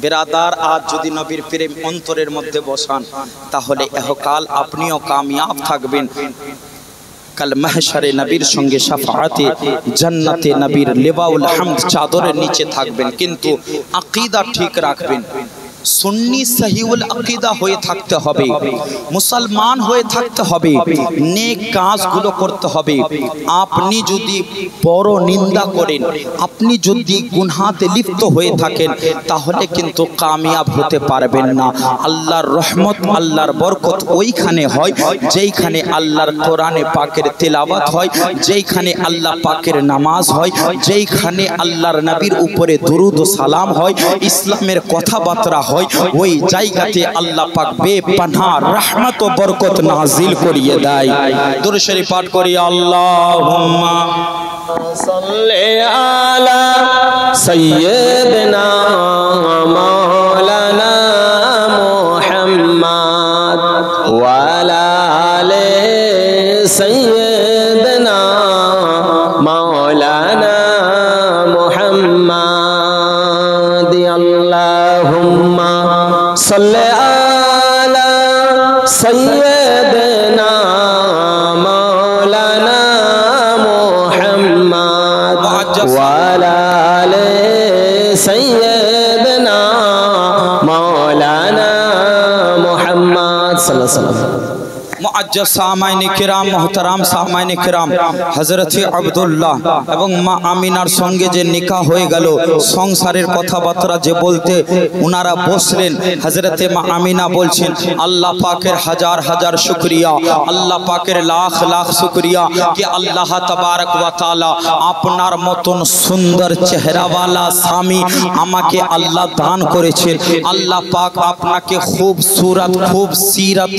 বেরাদার, আজ যদি নবীর প্রেম অন্তরের মধ্যে বসান, তাহলে এহকাল আপনিও কামিয়াব থাকবেন। কাল মাহশারে নবীর সঙ্গে শাফাআতে জান্নাতে নবীর লিবাউল হামদ চাদরের নিচে থাকবেন। কিন্তু আকীদা ঠিক রাখবেন, সুন্নি সহিউল আকীদা হয়ে থাকতে হবে, মুসলমান হয়ে থাকতে হবে, নেক কাজগুলো করতে হবে। আপনি যদি বড় নিন্দা করেন, আপনি যদি গুনাহাতে লিপ্ত হয়ে থাকেন, তাহলে কিন্তু কামিয়াব হতে পারবেন না। আল্লাহর রহমত, আল্লাহর বরকত ওইখানে হয় যেইখানে আল্লাহর কোরআনে পাকের তেলাওয়াত হয়, যেইখানে আল্লাহ পাকের নামাজ হয়, যেইখানে আল্লাহর নবীর উপরে দুরুদ ও সালাম হয়, ইসলামের কথাবার্তা হয়, ওই জায়গাতে আল্লাহ পাক বেপনাহ রহমত ও বরকত নাজিল করিয়ে দেয়। দুরূদ শরীফ পাঠ করি, আল্লাহুম্মা সাল্লি আলা সাইয়্যিদিনা মাওলানা মুহাম্মদ ওয়া আলা আলি সাইয়্যিদিনা মাওলানা মুহাম্মদ। আল্লাহুম্মা সাল্লি আলা সাইয়্যিদিনা মাওলানা মুহাম্মদ ওয়া আলা আলি সাইয়্যিদিনা মাওলানা মুহাম্মদ সাল্লাল্লাহু আলাইহি ওয়াসাল্লাম। মুআজ্জাজ সামাইনে কিরাম, মুহতারাম সামাইনে কিরাম, হযরত আব্দুল্লাহ এবং মা আমিনার সঙ্গে যে নিকাহ হয়ে গেল, সংসারের কথাবার্তা যে বলতে ওনারা বসলেন, হযরতে মা আমিনা বলছেন, আল্লাহ পাকের হাজার হাজার শুকরিয়া, আল্লাহ পাকের লাখ লাখ শুকরিয়া कि আল্লাহ তাবারক ওয়া তাআলা আপনার মতন সুন্দর চেহারাওয়ালা স্বামী আমাকে আল্লাহ দান করেছেন। আল্লাহ পাক আপনাকে খুব সুরত, খুব সিরত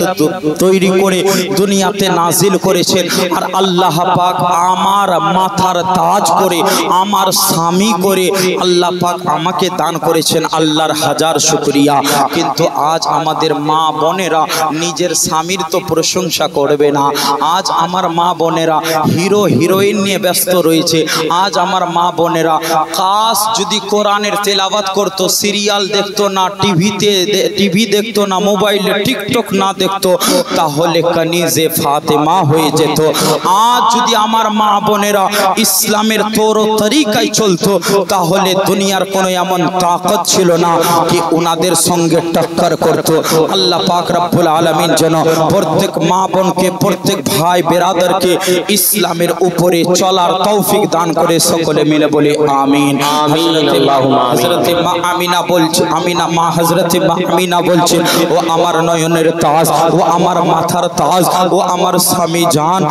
তৈরি করে দুনিয়াতে নাজিল করেছেন। আর আল্লাহ পাক আমার মাথার তাজ করে, আমার স্বামী করে আল্লাহ পাক আমাকে দান করেছেন। আল্লাহর হাজার শুকরিয়া। কিন্তু আজ আমাদের মা বোনেরা নিজের স্বামীর তো প্রশংসা করবে না। আজ আমার মা বোনেরা হিরো হিরোইন নিয়ে ব্যস্ত রয়েছে। আজ আমার মা বোনেরা কাশ যদি কোরআনের তেলাওয়াত করতো, সিরিয়াল দেখতো না, টিভি দেখতো না, মোবাইলে টিকটক না দেখতো, তাহলে কানিজে ফাতেমা হয়ে যেত। আজ যদি আমার মা বোনেরা ইসলামের তৌর তরিকায় চলতো, তাহলে দুনিয়ার কোনো এমন তাকত ছিল না কি ওনাদের সঙ্গে টক্কর করত। আল্লাহ পাক রব্বুল আলামিন যেন প্রত্যেক মা বোনকে, প্রত্যেক ভাই বেরাদারকে ইসলামের উপরে চলার তৌফিক দান করে। সকলে মিলে বলি আমিন। হযরতে মা আমিনা বলছে, হযরতে মা আমিনা বলছেন, ও আমার নয়নের তাজ, ও আমার মাথার ताज ও আমার স্বামী জান,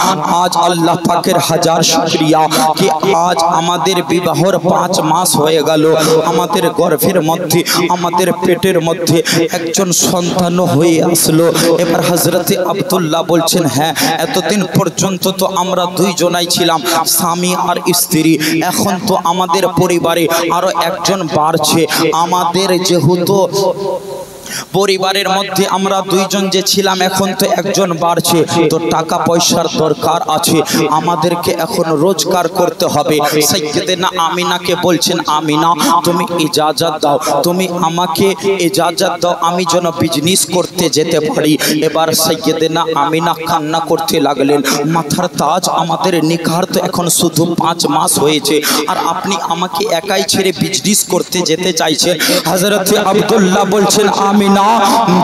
আজ আল্লাহ পাকের হাজার শুকরিয়া कि आज আমাদের বিবাহর 5 মাস হয়ে গেল। আমাদের গর্ভের মধ্যে, আমাদের পেটের মধ্যে একজন সন্তান হয়ে আসলো। এবার হযরতে আব্দুল্লাহ বলছেন, হ্যাঁ এতদিন পর্যন্ত তো আমরা দুইজনাই ছিলাম, স্বামী আর স্ত্রী। এখন তো আমাদের পরিবারে আরো একজন বাড়ছে। আমাদের যেহেতু পরিবারের মধ্যে আমরা দুইজন যে ছিলাম, এখন তো একজন বাড়ছে, তো টাকা পয়সার দরকার আছে, আমাদেরকে এখন রোজগার করতে হবে। সাইয়্যিদানা আমিনাকে বলছেন, আমিনা তুমি ইজাজত দাও, তুমি আমাকে ইজাজত দাও, আমি যেন বিজনেস করতে যেতে পারি। এবার সাইয়্যিদানা আমিনা কান্না করতে লাগলেন, মাথার তাজ আমাদের নিকার তো এখন শুধু 5 মাস হয়েছে, আর আপনি আমাকে একাই ছেড়ে বিজনেস করতে যেতে চাইছেন। হযরতে আব্দুল্লাহ বলছেন, আমিনা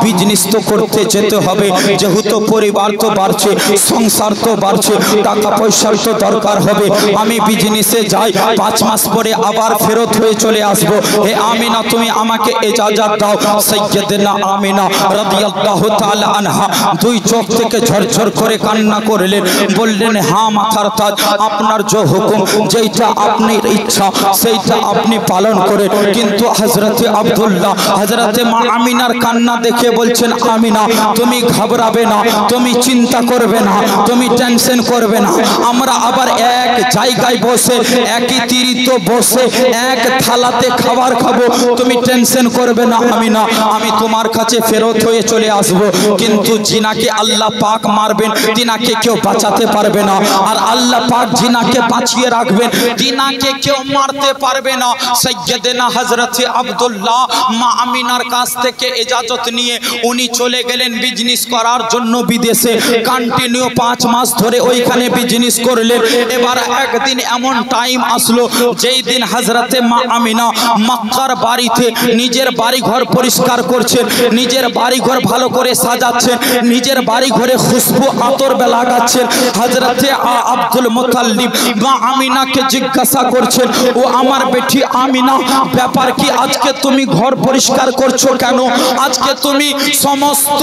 বিজনেস তো করতে যেতে হবে, যেহেতু পরিবার তো বাড়ছে, সংসার তো বাড়ছে, টাকা পয়সার তো দরকার হবে। আমি বিজনেসে যাই, 5 মাস পরে আবার ফেরত হয়ে চলে আসবো। হে আমিনা তুমি আমাকে ইজাজত দাও। সাইয়্যিদানা আমিনা রাদিয়াল্লাহু তাআলা আনহা দুই চোখ থেকে ঝরঝর করে কান্না করলেন, বললেন, হ্যাঁ মাথার তাজ, আপনার যে হুকুম, যেটা আপনার ইচ্ছা সেইটা আপনি পালন করেন। কিন্তু হযরতে আব্দুল্লাহ হযরতে মা আমিনার কান্না দেখে বলছেন, আমিনা তুমি ঘাবড়াবে না, তুমি চিন্তা করবে না, তুমি টেনশন করবে না, আমরা আবার এক জায়গায় বসে একই তীরিত বসে এক থালাতে খাবার খাবো, তুমি টেনশন করবে না আমিনা, আমি তোমার কাছে ফেরত হয়ে চলে আসব। কিন্তু জিনাকে আল্লাহ পাক মারবেন, তিনাকে কেউ বাঁচাতে পারবে না, আর আল্লাহ পাক জিনাকে বাঁচিয়ে রাখবেন, তিনাকে কেউ মারতে পারবে না। সাইয়্যিদানা হযরতে আব্দুল্লাহ মা আমিনার কাছ থেকে ইজাজত নিয়ে উনি চলে গেলেন বিজনেস করার জন্য বিদেশে। কন্টিনিউ 5 মাস ধরে ওইখানে বিজনেস করলেন। এবার একদিন এমন টাইম আসলো যেই দিন হযরতে মা আমিনা মক্কার বাড়িতে নিজের বাড়ি ঘর পরিষ্কার করছেন, নিজের বাড়ি ঘর ভালো করে সাজাচ্ছেন, নিজের বাড়ি ঘরে খুশবু আতর লাগাচ্ছেন। হযরতে আব্দুল মুত্তালিব মা আমিনাকে জিজ্ঞাসা করছেন, ও আমার বেটি আমিনা, ব্যাপার কি, আজকে তুমি ঘর পরিষ্কার করছো কেন? আজকে তুমি সমস্ত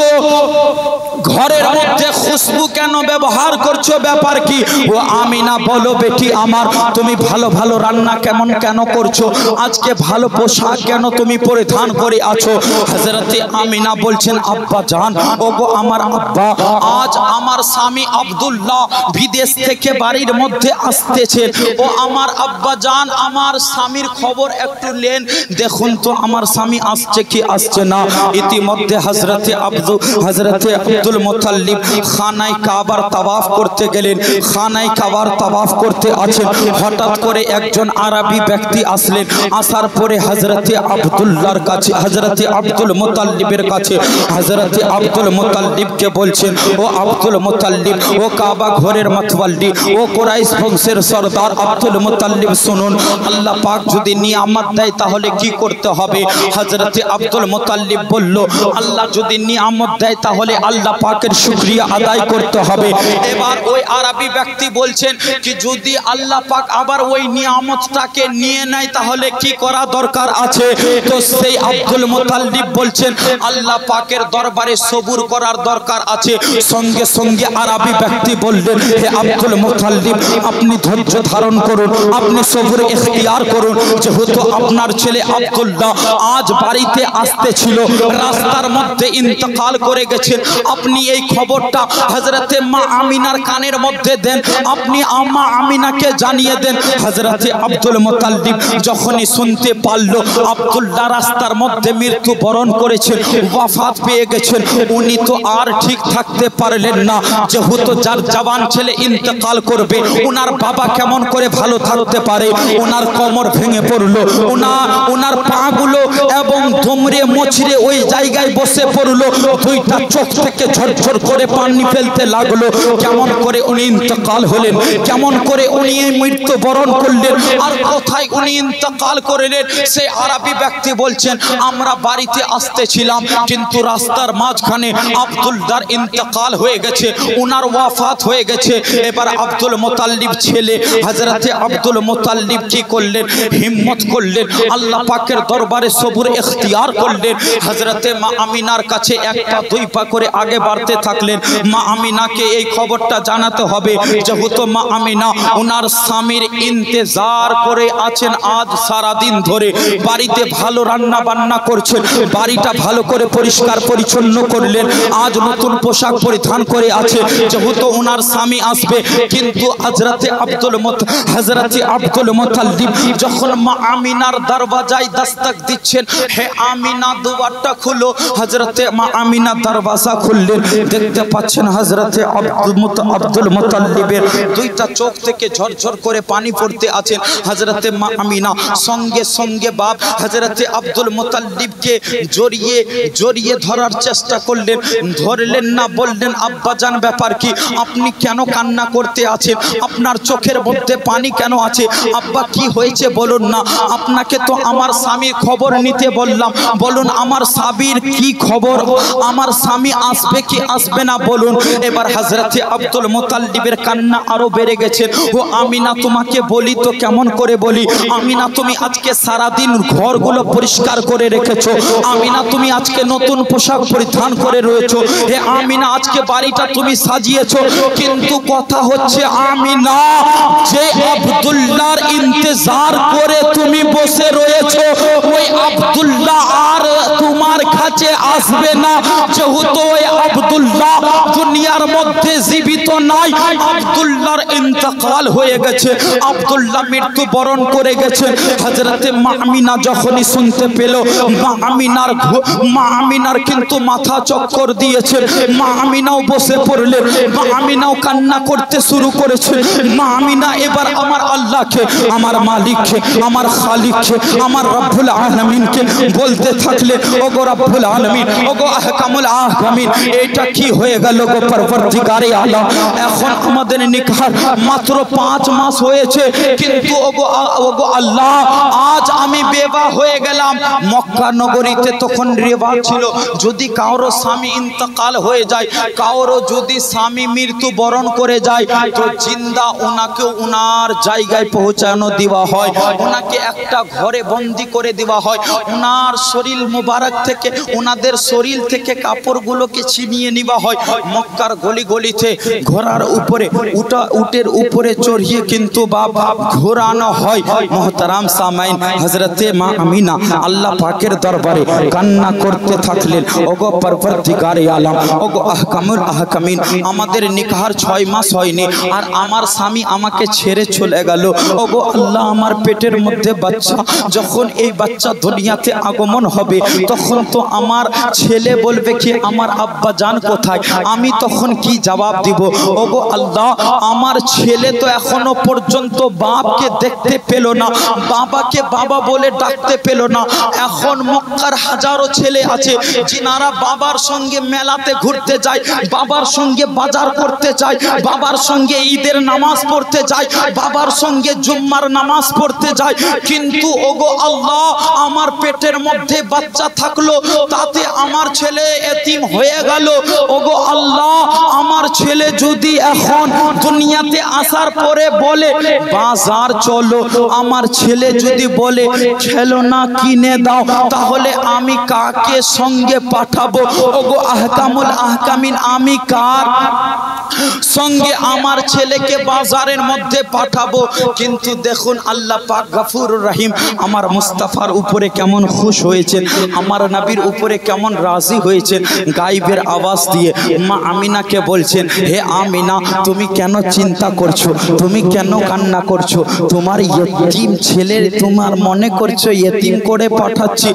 ঘরের মধ্যে খুশবু কেন ব্যবহার করছো, ব্যাপার কি? ও আমিনা বলো বেটি আমার, তুমি ভালো ভালো রান্না কেন করছো? আজকে ভালো পোশাক কেন তুমি পরিধান করে আছো? হযরতে আমিনা বলছেন, আব্বা জান, ওগো আমার আব্বা, আজ আমার স্বামী আব্দুল্লাহ বিদেশ থেকে বাড়ির মধ্যে আসতেছেন। ও আমার আব্বা জান, আমার স্বামীর খবর একটু নেন, দেখুন তো আমার স্বামী আসছে কি আসছে না। ইতিমধ্যে হযরতে আব্দুল মুত্তালিব খানায় কাবার তাওয়াফ করতে গেলেন। খানায় কাবার তাওয়াফ করতে আছেন, হঠাৎ করে একজন আরবি ব্যক্তি আসলেন। আসার পরে হযরতে আব্দুল্লাহর কাছে, হযরতে আব্দুল মুত্তালিবের কাছে হযরতে আব্দুল মুত্তালিবকে বলছেন, ও আব্দুল মুত্তালিব, ও কাবা ঘরের মাতওয়াল্লি, ও কুরাইশ বংশের সরদার আব্দুল মুত্তালিব, শুনুন, আল্লাহ পাক যদি নিয়ামত দেয় তাহলে কি করতে হবে? হযরতে আব্দুল মুত্তালিব বলল, আল্লাহ যদি নিয়ামত দেয় তাহলে আল্লাহ পাকের শুকরিয়া আদায় করতে হবে। এবার ওই আরবি ব্যক্তি বলছেন কি, যদি আল্লাহ পাক আবার ওই নিয়ামতটাকে নিয়ে নেয় তাহলে কি করা দরকার আছে? তো সেই আব্দুল মুত্তালিব বলছেন, আল্লাহ পাকের দরবারে সবুর করার দরকার আছে। সঙ্গে সঙ্গে আরবি ব্যক্তি বললেন, হে আব্দুল মুত্তালিব, আপনি ধৈর্য ধারণ করুন, আপনি সবুর ইখতিয়ার করুন, যেহেতু আপনার ছেলে আব্দুল্লাহ আজ বাড়িতে আসতেছিল, রাস্তার মধ্যে ইন্তেকাল করে গেছেন, আপনি এই খবরটা হযরতে মা আমিনার কানের মধ্যে দেন, আপনি মা আমিনাকে জানিয়ে দেন। হযরতে আব্দুল মুত্তালিব যখনই শুনতে পারলো আব্দুল্লাহ রাস্তার মধ্যে মৃত্যু বরণ করেছেন, ওয়াফাত পেয়ে গেছেন, উনি তো আর ঠিক থাকতে পারলেন না, যেহেতু যার জওয়ান ছেলে ইন্তেকাল করবে, ওনার বাবা কেমন করে ভালো থাকতে পারে? ওনার কোমর ভেঙে পড়লো, ওনার পাগুলো এবং ধমরে মোচড়ে ওই জায়গায় বসে পড়লো, দুইটা চোখ থেকে ঝরঝর করে পানি ফেলতে লাগলো। কেমন করে উনি ইন্তেকাল হলেন, কেমন করে উনি মৃত্যু বরণ করলেন, আর কোথায় উনি ইন্তেকাল করলেন? সেই আরবি ব্যক্তি বলছেন, আমরা বাড়িতে আসতেছিলাম, কিন্তু রাস্তার মাঝখানে আব্দুল্লাহর ইন্তেকাল হয়ে গেছে, উনার ওয়াফাত হয়ে গেছে। এবার আব্দুল মুত্তালিব ছেলে হযরতে আব্দুল মুত্তালিব কি করলেন? হিম্মত করলেন, আল্লাহ পাকের দরবারে সবুর ইখতিয়ার করলেন। হযরতে মা আমিনার কাছে এক পা দুই পা করে আগে বাড়তে থাকলেন। মা আমিনাকে এই খবরটা জানাতে হবে, যেহেতু মা আমিনা ওনার স্বামীর ইন্তজার করে আছেন আজ সারা দিন ধরে। বাড়িতে ভালো রান্না বান্না করছেন, বাড়িটা ভালো করে পরিষ্কার পরিচ্ছন্ন করলেন, আজ নতুন পোশাক পরিধান করে আছে, যেহেতু ওনার স্বামী আসবে। কিন্তু হযরতে আব্দুল মুত্তালিব যখন মা আমিনার দরওয়াজায় দস্তক দিচ্ছেন, হে আমিনা দুয়ারটা খুলো, হযরতে মা আমিনা দরওয়াজা খুললেন। দেখতে পাচ্ছেন হযরতে আব্দুল মুত্তালিবের দুইটা চোখ থেকে ঝরঝর করে পানি পড়তে আছেন। হযরতে মা আমিনা সঙ্গে সঙ্গে বাপ হযরতে আব্দুল মুত্তালিবকে জড়িয়ে ধরার চেষ্টা করলেন, ধরলেন না, বললেন আব্বাজান ব্যাপার কি, আপনি কেন কান্না করতে আছেন, আপনার চোখের মধ্যে পানি কেন আছে, আব্বা কি হয়েছে বলুন না, আপনাকে তো আমার স্বামীর খবর নিতে বললাম, বলুন আমার স্বামীর কি খবর, আমার স্বামী আসবে কি আসবে না বলুন। এবার হযরতে আব্দুল মুত্তালিবের কান্না আরো বেড়ে গেছে। ও আমিনা তোমাকে বলি তো কেমন করে বলি, আমিনা তুমি আজকে সারা দিন ঘরগুলো পরিষ্কার করে রেখেছো, আমিনা তুমি আজকে নতুন পোশাক পরিধান করে রয়েছো, হে আমিনা আজকে বাড়িটা তুমি সাজিয়েছো, কিন্তু কথা হচ্ছে আমিনা যে আব্দুল্লাহর ইন্তজার করে তুমি বসে রয়েছো, ওই আব্দুল্লাহ আর তোমার কাছে আসবে না, যেহেতু ওই আব্দুল্লাহ দুনিয়ার মধ্যে জীবিত নাই, আব্দুল্লাহর ইন্তেকাল হয়ে গেছে, আব্দুল্লাহ মৃত্যুবরণ করে গেছে। হযরতে মা আমিনা যখনই শুনতে পেল, মা আমিনার কিন্তু মাথা চক্কর দিয়েছে, মা আমিনাও বসে পড়লেন, মা আমিনাও কান্না করতে শুরু করেছে। মা আমিনা এবার আমার আল্লাহকে, আমার মালিককে, আমার খালিককে, আমার রব্বুল আলামিনকে বলতে থাকলেন, ওগো রব্বুল আলামিন, ওগো আহকামুল আহকামিন, এটা কি হয়ে গেল গো পরবর্তীকারে আলম, এখন আমাদের নিকাহ মাত্র 5 মাস হয়েছে, কিন্তু ওগো আল্লাহ আজ আমি বেবা হয়ে গেলাম। মক্কা নগরীতে তখন রেওয়াজ ছিল, যদি কারো স্বামী ইন্তেকাল হয়ে যায়, কারো যদি স্বামী মৃত্যুবরণ করে যায়, তো জিন্দা ওনাকে ওনার জায়গায় পৌঁছানো দেওয়া হয়, ওনাকে একটা ঘরে বন্দি করে দেওয়া হয়, ওনার শরীর মুবারক থেকে, ওনাদের শরীর থেকে কাপড়গুলোকে ছিনিয়ে নেওয়া হয়, মক্কার গলি গলিতে ঘোড়ার উপরে উটের উপরে চড়িয়ে কিন্তু বাবা ঘোরানো হয়। মোহতারাম সামাইন, হযরতে মা আমিনা আল্লাহ পাকের দরবারে কান্না করতে থাকলেন, ওগো পরবর্তীকারে আলম, ওগো আহকামুল আহকামিন, আমাদের নিকাহর 6 মাস হয়নি আর আমার স্বামী আমাকে ছেড়ে চলে গেল, ওগো আল্লাহ আমার পেটের মধ্যে বাচ্চা, যখন এই বাচ্চা দুনিয়াতে আগমন হবে তখন তো আমার ছেলে বলবে কি আমার আব্বা জান কোথায়, আমি তখন কি জবাব দিব, ওগো আল্লাহ আমার ছেলে তো এখনো পর্যন্ত বাপকে দেখতে পেল না, বাবাকে বাবা বলে ডাকতে পেল না। এখন মক্কার হাজারো ছেলে আছে যিনারা বাবার সঙ্গে মেলাতে ঘুরতে যায়, বাবার সঙ্গে বাজার করতে যায়, বাবার সঙ্গে ঈদের নামাজ পড়তে যায়, বাবার সঙ্গে জুম্মার নামাজ পড়তে যায়, কিন্তু ওগো আল্লাহ আমার পেটের মধ্যে বাচ্চা থাকলো, তাতে আমার ছেলে এতিম হয়ে গেল, ওগো আল্লাহ আমার ছেলে যদি এখন দুনিয়াতে আসার পরে বলে বাজার চলো, আমার ছেলে যদি বলে খেলনা কিনে দাও, তাহলে আমি কাকে সঙ্গে পাঠাবো, ওগো আহকামুল আহকামিন আমি কার সঙ্গে আমার ছেলেকে বাজারের মধ্যে পাঠাবো। কিন্তু দেখুন আল্লাহ পাক গফুরুর রহিম আমার মুস্তাফার উপরে কেমন খুশ হয়েছেন, আমার নবীর উপরে কেমন রাজি হয়েছেন। গায়েবের আওয়াজ দিয়ে মা আমিনাকে বলছেন, হে আমিনা তুমি কেন চিন্তা করছো, তুমি কেন কান্না করছো, তোমার ইয়তিম ছেলে তোমার মনে করছো ইয়তিম করে পাঠাচ্ছি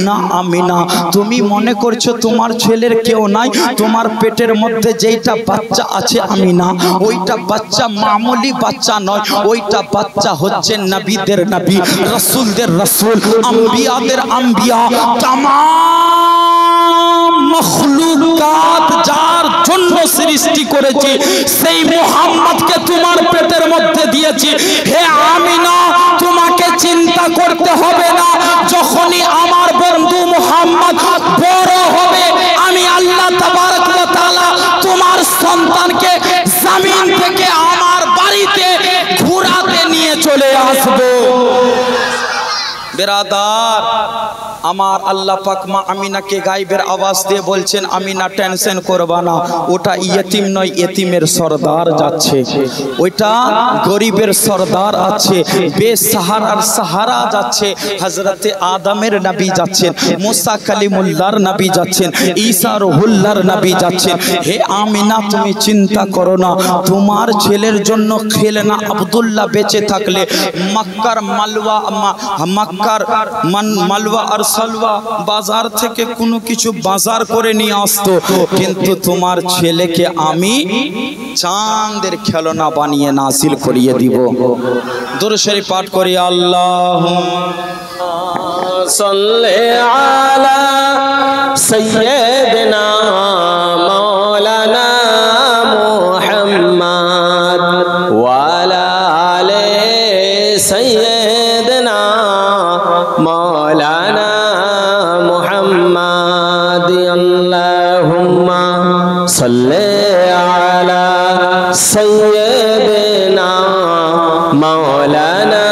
না আমিনা, তুমি মনে করছো তোমার ছেলের কেউ নাই, তোমার পেটের মধ্যে যেইটা বাচ্চা আছে আমিনা, ওইটা বাচ্চা মামুলি বাচ্চা নয়, ওইটা বাচ্চা হচ্ছে নবীদের নবী, রাসূলদের রাসূল, আম্বিয়াদের আম্বিয়া, তামাম মখলুকাত যার জন্য সৃষ্টি করেছি সেই মুহাম্মদকে তোমার পেটের মধ্যে দিয়েছি। হে আমিনা তোমাকে চিন্তা করতে হবে না, যখনই আমার বন্ধু মুহাম্মদ বড় হবে আমি আল্লাহ তাবারক ওয়া তাআলা তোমার সন্তানকে জমিন থেকে আমার বাড়িতে ঘোরাতে নিয়ে চলে আসবো। বেরাদার আমার আল্লাহ পাক মা আমিনাকে গায়েবের আওয়াজ দিয়ে বলছেন, আমিনা টেনশন করবা না, ওটা ইয়েতিম নয়, ইয়েতিমের সরদার যাচ্ছে, ওইটা গরিবের সরদার আছে, বেসাহারার সাহারা যাচ্ছে। হযরতে আদমের নবী যাচ্ছেন, মুসা কালিমুল্লাহর নবী যাচ্ছেন, ঈসা রুহুল্লাহর নবী যাচ্ছেন। হে আমিনা তুমি চিন্তা করো না, তোমার ছেলের জন্য খেলনা আব্দুল্লাহ বেঁচে থাকলে মক্কার মালওয়া আর সালওয়া বাজার থেকে কোনো কিছু বাজার করে নিয়ে আসতো, কিন্তু তোমার ছেলেকে আমি চাঁদের খেলনা বানিয়ে নাজিল করিয়ে দিব। দরুদ শরীফ পাঠ করি, আল্লাহুম্মা সাল্লি আলা সাইয়্যিদিনা মাওলানা মুহাম্মদ ওয়া আলা আলি সাইয়্যিদিনা মাওলানা মুহাম্মদ। আল্লাহুম্মা সাল্লি আলা সাইয়্যিদিনা মাওলানা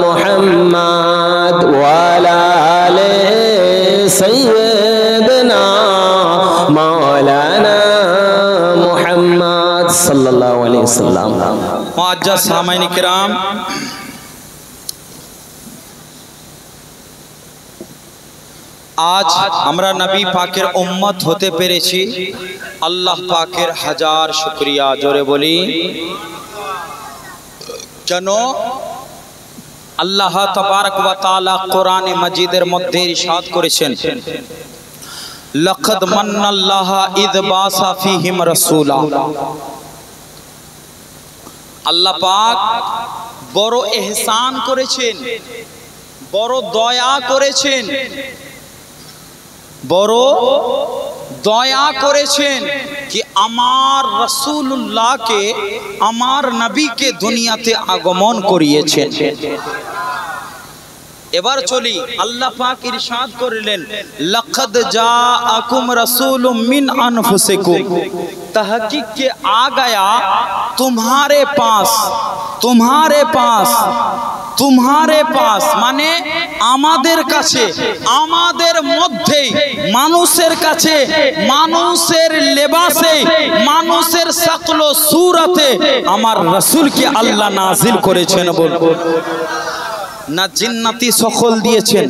মুহাম্মদ ওয়া আলা আলি সাইয়্যিদিনা মাওলানা মুহাম্মদ সাল্লাল্লাহু আলাইহি ওয়াসাল্লাম। মুআজ্জাজ সামাইন কিরাম, আজ আমরা নবী পাকের উম্মত হতে পেরেছি, আল্লাহ পাকের হাজার শুকরিয়া। জোরে বলি কেন? আল্লাহ তাবারক ওয়া তাআলা কোরআনে মাজিদের মধ্যে ইরশাদ করেছেন, লাকাদ মান্নাল্লাহু ইয বাসা ফীহিম রাসূলা। আল্লাহ পাক বড় ইহসান করেছেন, বড় দয়া করেছেন, বড় দয়া করেছেন कि আমার রাসূলুল্লাহকে, আমার নবীকে দুনিয়াতে আগমন করিয়েছেন। এবার চলি, আল্লাহ পাক ইরশাদ করলেন, লাকাদ জাআকুম রাসূলুম মিন আনফুসিকুম, तहकीक के आ गया तुम्हारे पास, तुम्हारे पास, तुम्हारे पास माने आमादेर काछे, आमादेर मध्य मानुषेर काछे, मानुषेर लेबासे, मानुषेर शकलो सूरते आमार रसूल के अल्लाह नाजिल करेछेन। बोल ना जिन्नाती सकल दिएছেন,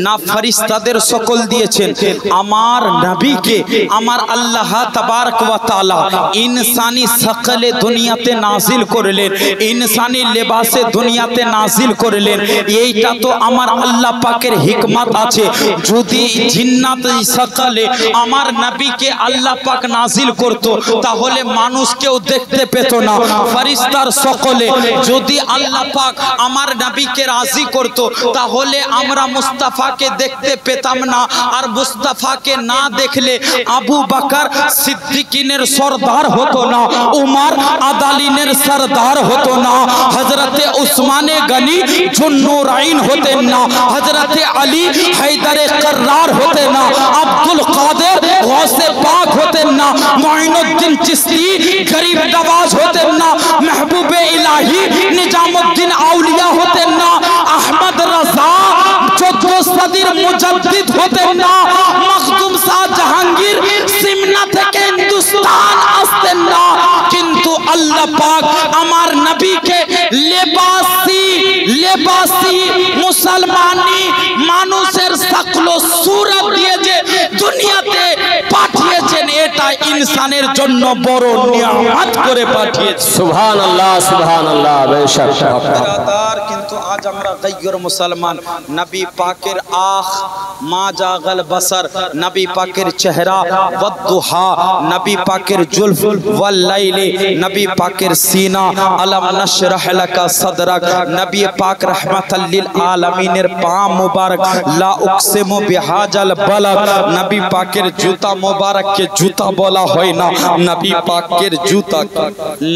ना फरिश्तादेर सकल दिएছেন, आमार नबी के आमार अल्लाह तबारक व ताला इंसानी शकले दुनियाते नाजिल करलेन, इंसानी लेबासे दुनियाते नाजिल करलेन। এইটা তো আমার আল্লাহ পাকের হিকমত আছে। যদি জিন্নাতি शकले আমার নবীকে আল্লাহ পাক নাজিল করত, তাহলে মানুষ কেউ দেখতে পেত না। ফেরেশতার সকলে যদি আল্লাহ পাক আমার নবীকে রাজি করতো, তাহলে আমরা মুস্তাফাকে দেখতে পেতাম না। আর মুস্তাফাকে না দেখলে আবু বকর সিদ্দিকিনের সরদার হতো না, উমর আদালিনের সরদার হতো না, হযরতে উসমানে গনি জুন্নুরাইন হতেন না, হযরতে আলী হায়দারে কর্রার হতেন না, আব্দুল কাদের গৌসে পাক হতেন না, মুঈনুদ্দিন চিশতি গরিব নওয়াজ হতেন না, মেহবুবে ইলাহি নিজামুদ্দিন আউলিয়া হতেন না, अहमद रजा 14 सदीर मुजद्दिद होतेन ना, मखदूम शाह जहांगीर सिमना থেকে हिंदुस्तान আসতেন না। কিন্তু আল্লাহ পাক আমার নবীকে লেবাসি লেবাসি মুসলমানি মানুষের शकलो सूरत দিয়ে যে দুনিয়াতে পাঠিয়েছেন, এটা ইনসানের জন্য বড় নিয়ামত করে পাঠিয়েছেন। সুবহানাল্লাহ, সুবহানাল্লাহ। বেশক কিন্তু আজ আমরা গায়র মুসলমান, নবী পাকের আখ মা জাগল বসর, নবী পাকের চেহারা ওয়াদুহা, নবী পাকের জুলফ ওয়াল লাইলি, নবী পাকের সিনা আলম নশরাহ লাকা সদরক, নবী পাক রাহমাতাল লিল আলামিনের পা মুবারক লা উকসিমু বিহাজাল বালাদ, নবী পাকের জুতা মুবারককে জুতা বলা হয় না, নবী পাকের জুতা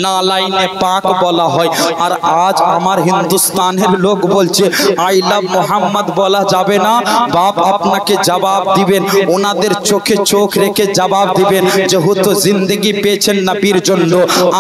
নালাইনে পাক বলা হয়। আর আজ আমার হিন্দুস্তানের লোক লোক বলছে আই লাভ মোহাম্মদ বলা যাবে না, বাপ আপনাকে জবাব দিবেন, ওনাদের চোখে চোখ রেখে জবাব দিবেন, যেহেতু জিন্দেগি পেয়েছেন নবীর জন্য,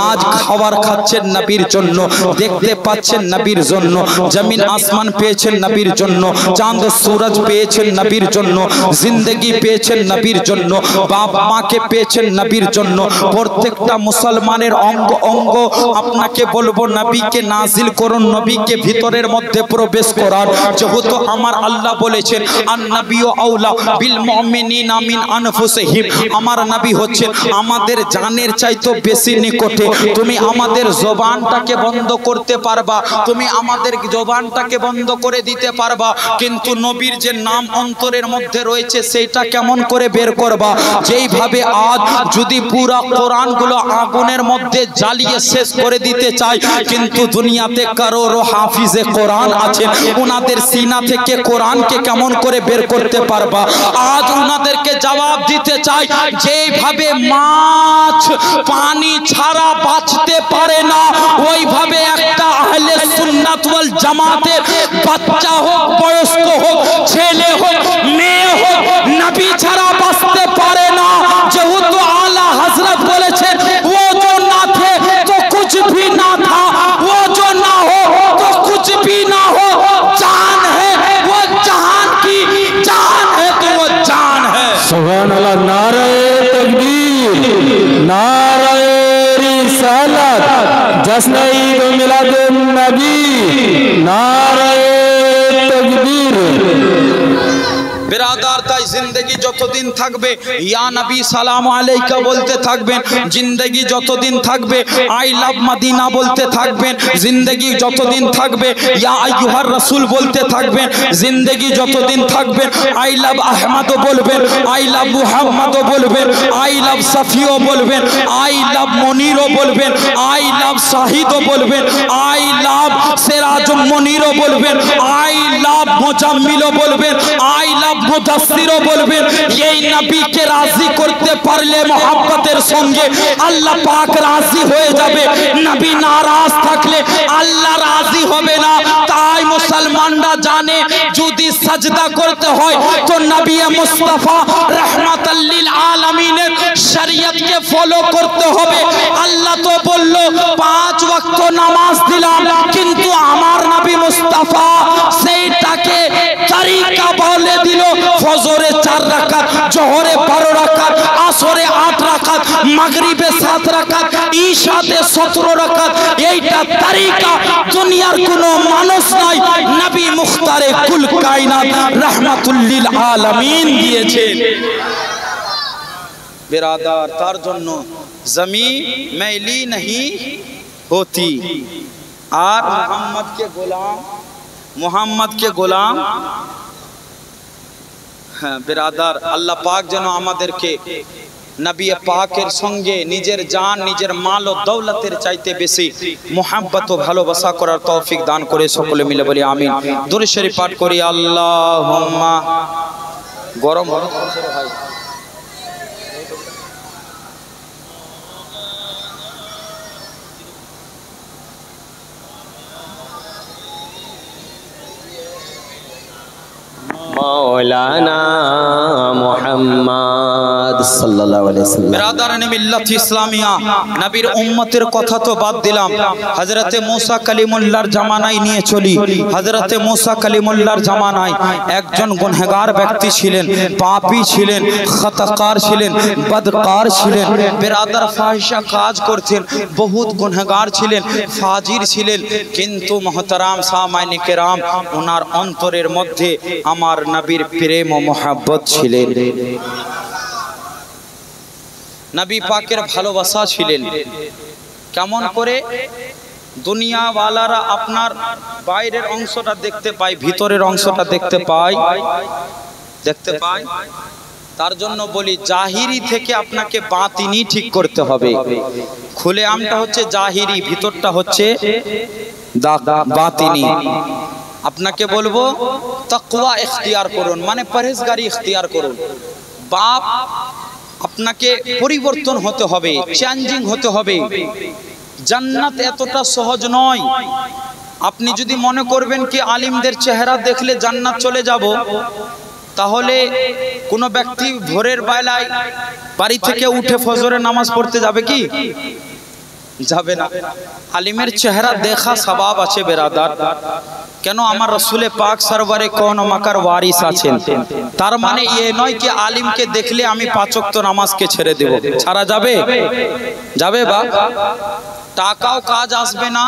আজ খাবার খাচ্ছেন নবীর জন্য, দেখতে পাচ্ছেন নবীর জন্য, জমিন আসমান পেয়েছেন নবীর জন্য, চাঁদ সূরজ পেয়েছেন নবীর জন্য, জিন্দেগি পেয়েছেন নবীর জন্য, বাপ মাকে পেয়েছেন নবীর জন্য। প্রত্যেকটা মুসলমানের অঙ্গ অঙ্গ আপনাকে বলবো নবীকে নাজিল করুন, নবীকে ভিতরের মধ্যে প্রবেশ করার, যেহেতু আমার আল্লাহ বলেছেন আন-নবিয়্যু আওলা বিল মুমিনিনা মিন আনফুসিহিম, আমার নবী হচ্ছেন আমাদের জানের চাইতে বেশি নিকটে। তুমি আমাদের জবানটাকে বন্ধ করতে পারবা, তুমি আমাদের জবানটাকে বন্ধ করে দিতে পারবা, কিন্তু নবীর যে নাম অন্তরের মধ্যে রয়েছে সেইটা কেমন করে বের করবা? যেইভাবে আজ যদি পুরা কোরআনগুলো আগুনের মধ্যে জ্বালিয়ে শেষ করে দিতে চাই, কিন্তু দুনিয়াতে কারোরও হাফিজে কোরআন আছেন, ওনাদের সিনা থেকে কোরআনকে কেমন করে বের করতে পারবা? আজ ওনাদেরকে জবাব দিতে চাই, যেইভাবে মাছ পানি ছাড়া বাঁচতে পারে না, ওইভাবে একটা আহলে সুন্নাত ওয়াল জামাতের বাচ্চা হোক, বয়স্ক হোক, ছেলে হোক, মেয়ে হোক, নবী ছাড়া বাঁচতে পারে না। যেহেতু আলা হযরত বলেছেন ও जो ना थे तो कुछ भी ना था, वो जो ना हो तो कुछ भी ना हो, जान है वो जहान की, जान है तो वो जान है। सुभान अल्लाह। नारे तकबीर, नारे रिसालत, जश्न ईद मिलादुन नबी, नारे तकबीर। बिरादार ताई जिंदगी যতদিন থাকবে ইয়া নবী সালাম আলাইকা বলতে থাকবেন, জিন্দেগি যতদিন থাকবে আই লাভ মদিনা বলতে থাকবেন, জিন্দেগি যতদিন থাকবে ইয়া আইয়ুহার রাসূল বলতে থাকবেন, জিন্দেগি যতদিন থাকবে আই লাভ আহমদ বলবেন, আই লাভ মুহাম্মদ বলবেন, আই লাভ সাফিও বলবেন, আই লাভ মনিরও বলবেন, আই লাভ শাহিদও বলবেন, আই লাভ সিরাজ মনিরও বলবেন, আই লাভ মুজাম্মিলও বলবেন, আই লাভ মুদাসসিরও বলবেন। এই নবীকে রাজি করতে পারলে মোহাব্বতের সঙ্গে আল্লাহ পাক রাজি হয়ে যাবে, নবী নারাজ থাকলে আল্লাহ রাজি হবে না। তাই মুসলমানরা জানে যদি সাজদা করতে হয় তো নবী মুস্তাফা রাহমাতাল লিল আলামিনের শরীয়তকে ফলো করতে হবে। আল্লাহ তো বলল 5 ওয়াক্ত নামাজ দিলাম, কিন্তু আমার নবী মুস্তাফা সেইটাকে তরিকা বলে দিল, ফজরে 4 রাকাত, জোহরে 12 রাকাত, আসরে 8 রাকাত, মাগরিবে 7 রাকাত, ঈশাতে 17 রাকাত। এইটা তরিকা দুনিয়ার কোনো মানুষ নাই, নবী মুখতারে কুল কায়নাত রাহমাতুল লিল আলামিন দিয়েছেন। बिरादार तार जन्नो जमी मैली नहीं होती। और मोहम्मद के गोलाम हाँ बिरादार अल्लाह पाक जेनो आमादेरके नबी पाकेर संगे निजेर जान निजेर माल और दौलतेर चाइते बेशी मोहब्बत और भालोबासा करार तौफिक दान करे सकले मिले बोली आमीन। दुरूद शरीफ पाठ करी अल्लाहुम्मा गरम भाई मौलाना मुहम्मद सल्लल्लाहु अलैहि वसल्लम। बिरादराने मिल्लत इस्लामिया नबीर उम्मतेर कथा तो बात दिलाम। हजरते मूसा कलिमुल्लाहर जमानाय निये चली। हजरते मूसा कलिमुल्लाहर जमानाय एकजन गुनहगार व्यक्ति छिलेन, पापी छिलेन, खताकार छिलेन, बदकार छिलेन। बिरादर फाहिशा काज करतेन, बहुत गुनहगार छिलेन, फाजिर छिलेन, किन्तु मोहतराम सामाइने केराम उनार अंतरेर मध्य आमार नबीर प्रेम और मोहब्बत छिलेन, नबी पाकेर भालोबासा छिलेन। केमन करे दुनिया वालारा आपनार बाइरेर अंशटा देखते पाय, भितरेर अंशटा देखते पाय तार जन्य बोली जाहिरी थेके आपनाके बातिनी ठीक करते होबे। खुले आमटा होच्छे जाहिरी, भितरटा होच्छे बातिनी। আপনাকে বলবো তাকওয়া ইখতিয়ার করুন, মানে পরহেজগারি ইখতিয়ার করুন। বাপ আপনাকে পরিবর্তন হতে হবে, চেঞ্জিং হতে হবে। জান্নাত এতটা সহজ নয়, আপনি যদি মনে করবেন কি আলিমদের চেহারা দেখলে জান্নাত চলে যাব, তাহলে কোনো ব্যক্তি ভোরের বেলায় বাড়ি থেকে উঠে ফজরের নামাজ পড়তে যাবে কি? যাবে না। আলিমের চেহারা দেখা সওয়াব আছে বেরাদার। কেন? আমার রসুলে পাক সরওয়ারে কোন মাকার ওয়ারিস আছেন। তার মানে এ নয় কি আলিমকে দেখলে আমি 5 ওয়াক্ত নামাজকে ছেড়ে দেব। ছাড়া যাবে? যাবে বা? টাকাও কাজ আসবে না,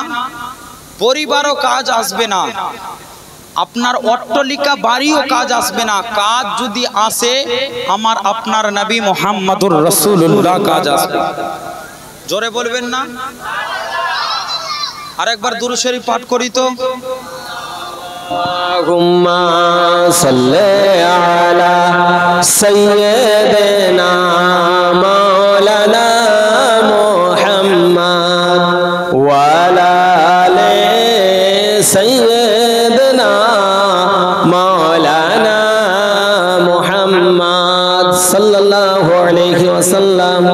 পরিবারও কাজ আসবে না, আপনার অট্টালিকা বাড়িও কাজ আসবে না। কাজ যদি আসে আমার আপনার নবী মুহাম্মদুর রাসূলুল্লাহ কাজ আসবে। জোরে বলবেন না? আরেকবার দুরূদ শরীফ পাঠ করি তো। আল্লাহুম্মা সাল্লি আলা সাইয়্যিদিনা মাওলানা মুহাম্মদ ওয়া আলা আলি সাইয়্যিদিনা মাওলানা মুহাম্মদ সাল্লাল্লাহু আলাইহি ওয়াসাল্লাম।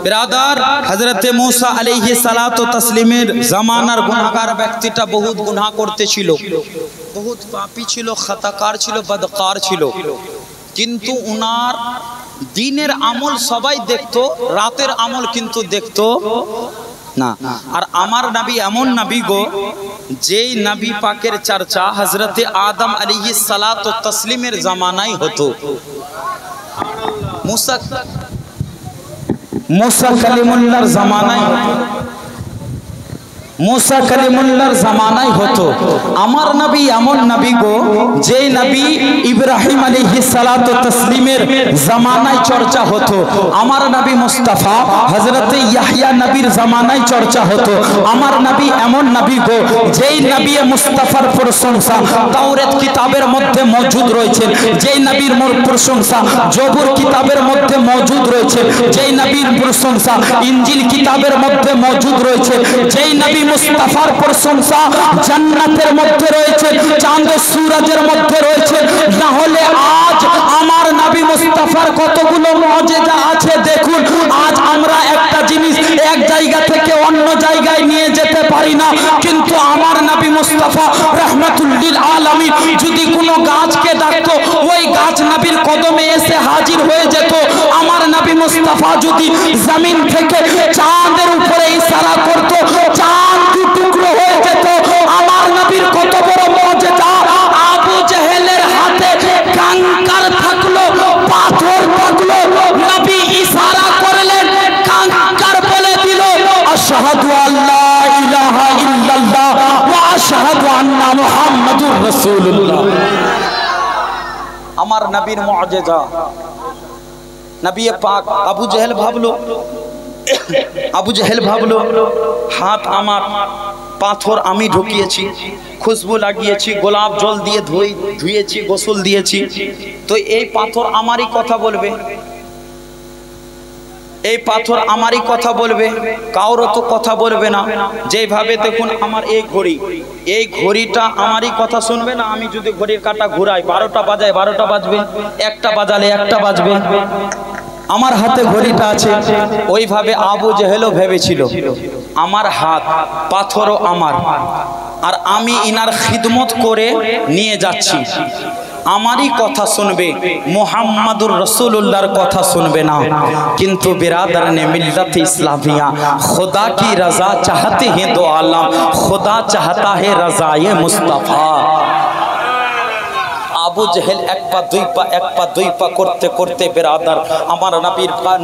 বিরাদার, হযরতে মুসা আলাইহিস সালাতু তাসলিমের জামানার গুনাহগার ব্যক্তিটা বহুত গুনাহ করতেছিল, বহুত পাপী ছিল, খাতাকার ছিল, বদকার ছিল, কিন্তু উনার দিনের আমল সবাই দেখতো, রাতের আমল কিন্তু দেখতো না। আর আমার নবী এমন নবী গো, যেই নবী পাকের চর্চা হযরতে আদম আলাইহিস সালাতু তাসলিমের জামানায় হতো। মুসা কালিমুল্লাহর জামানায়, মুসা কালিমুল্লাহর জামানায় হতো। আমার নবী এমন নবী গো, যেই নবী ইব্রাহিম আলাইহিস সালাতু তাসলিমের জামানায় চর্চা হতো। আমার নবী মুস্তাফা হযরতে ইয়াহইয়া নবীর জামানায় চর্চা হতো। আমার নবী এমন নবী গো, যেই নবী মুস্তাফার প্রশংসা তাওরাত কিতাবের মধ্যে মওজুদ রয়েছে, যেই নবীর প্রশংসা জবুর কিতাবের মধ্যে মওজুদ রয়েছে, যেই নবীর প্রশংসা ইনজিল কিতাবের মধ্যে মওজুদ রয়েছে, যেই নবী মুস্তাফার প্রশংসা জান্নাতের মধ্যে রয়েছে, চাঁদ ও সূরজের মধ্যে রয়েছে। না হলে আজ আমার নবী মুস্তাফার কতগুলো মুজিজা আছে দেখুন। আজ আমরা একটা জিনিস এক জায়গা থেকে অন্য জায়গায় নিয়ে যেতে পারি না, কিন্তু আমার নবী মুস্তাফা রাহমাতুল লিল আলামিন যদি কোনো গাছকে ডাকতো, ওই গাছ নবীর কদমে এসে হাজির হয়ে যেত। আমার নবী মুস্তাফা যদি জমিন থেকে চাঁদের উপরে ইশারা করত, চাঁদ দু টুকরো হয়ে যেত। আমার নবীর কত বড় মুজিজা! আবু জেহেলের হাতে কাঙ্কার থাকলো, পাথর থাকলো, নবী ইশারা করলেন, কাঙ্কার বলে দিল আশহাদু আল্লা ইলাহা ইল্লাল্লাহ ওয়া আশহাদু আন্না মুহাম্মাদুর রাসূলুল্লাহ। আমার নবীর মুজিজা। নবী পাক আবু জেহেল ভাবলো, আবু জেহেল ভাবলো হাত আমার, পাথর আমি ঢুকিয়েছি, খুশবু লাগিয়েছি, গোলাপ জল দিয়ে ধুয়েছি, গোসল দিয়েছি, তো এই পাথর আমারই কথা বলবে, এই পাথর আমারই কথা বলবে, কারো তো কথা বলবে না। যেভাবে দেখুন আমার এই ঘড়ি, এই ঘড়িটা আমারই কথা শুনবে না। আমি যদি ঘড়ির কাঁটা ঘুরাই, 12টা বাজায় 12টা বাজবে, 1টা বাজালে 1টা বাজবে। আমার হাতে ঘড়িটা আছে। ওইভাবে আবু জেহেলও ভেবেছিল আমার হাত পাথরও আমার, আর আমি ইনার খিদমত করে নিয়ে যাচ্ছি, আমারই কথা শুনবে, মুহাম্মাদুর রাসূলুল্লাহর কথা শুনবে না। কিন্তু बिरादरने मिल्लत इस्लामिया खुदा की रजा चाहते हैं दो आलम, खुदा चाहता है रज़ाए मुस्तफ़ा। আবু জেহেল এক পা দুই পা করতে করতে বিরাদার আমার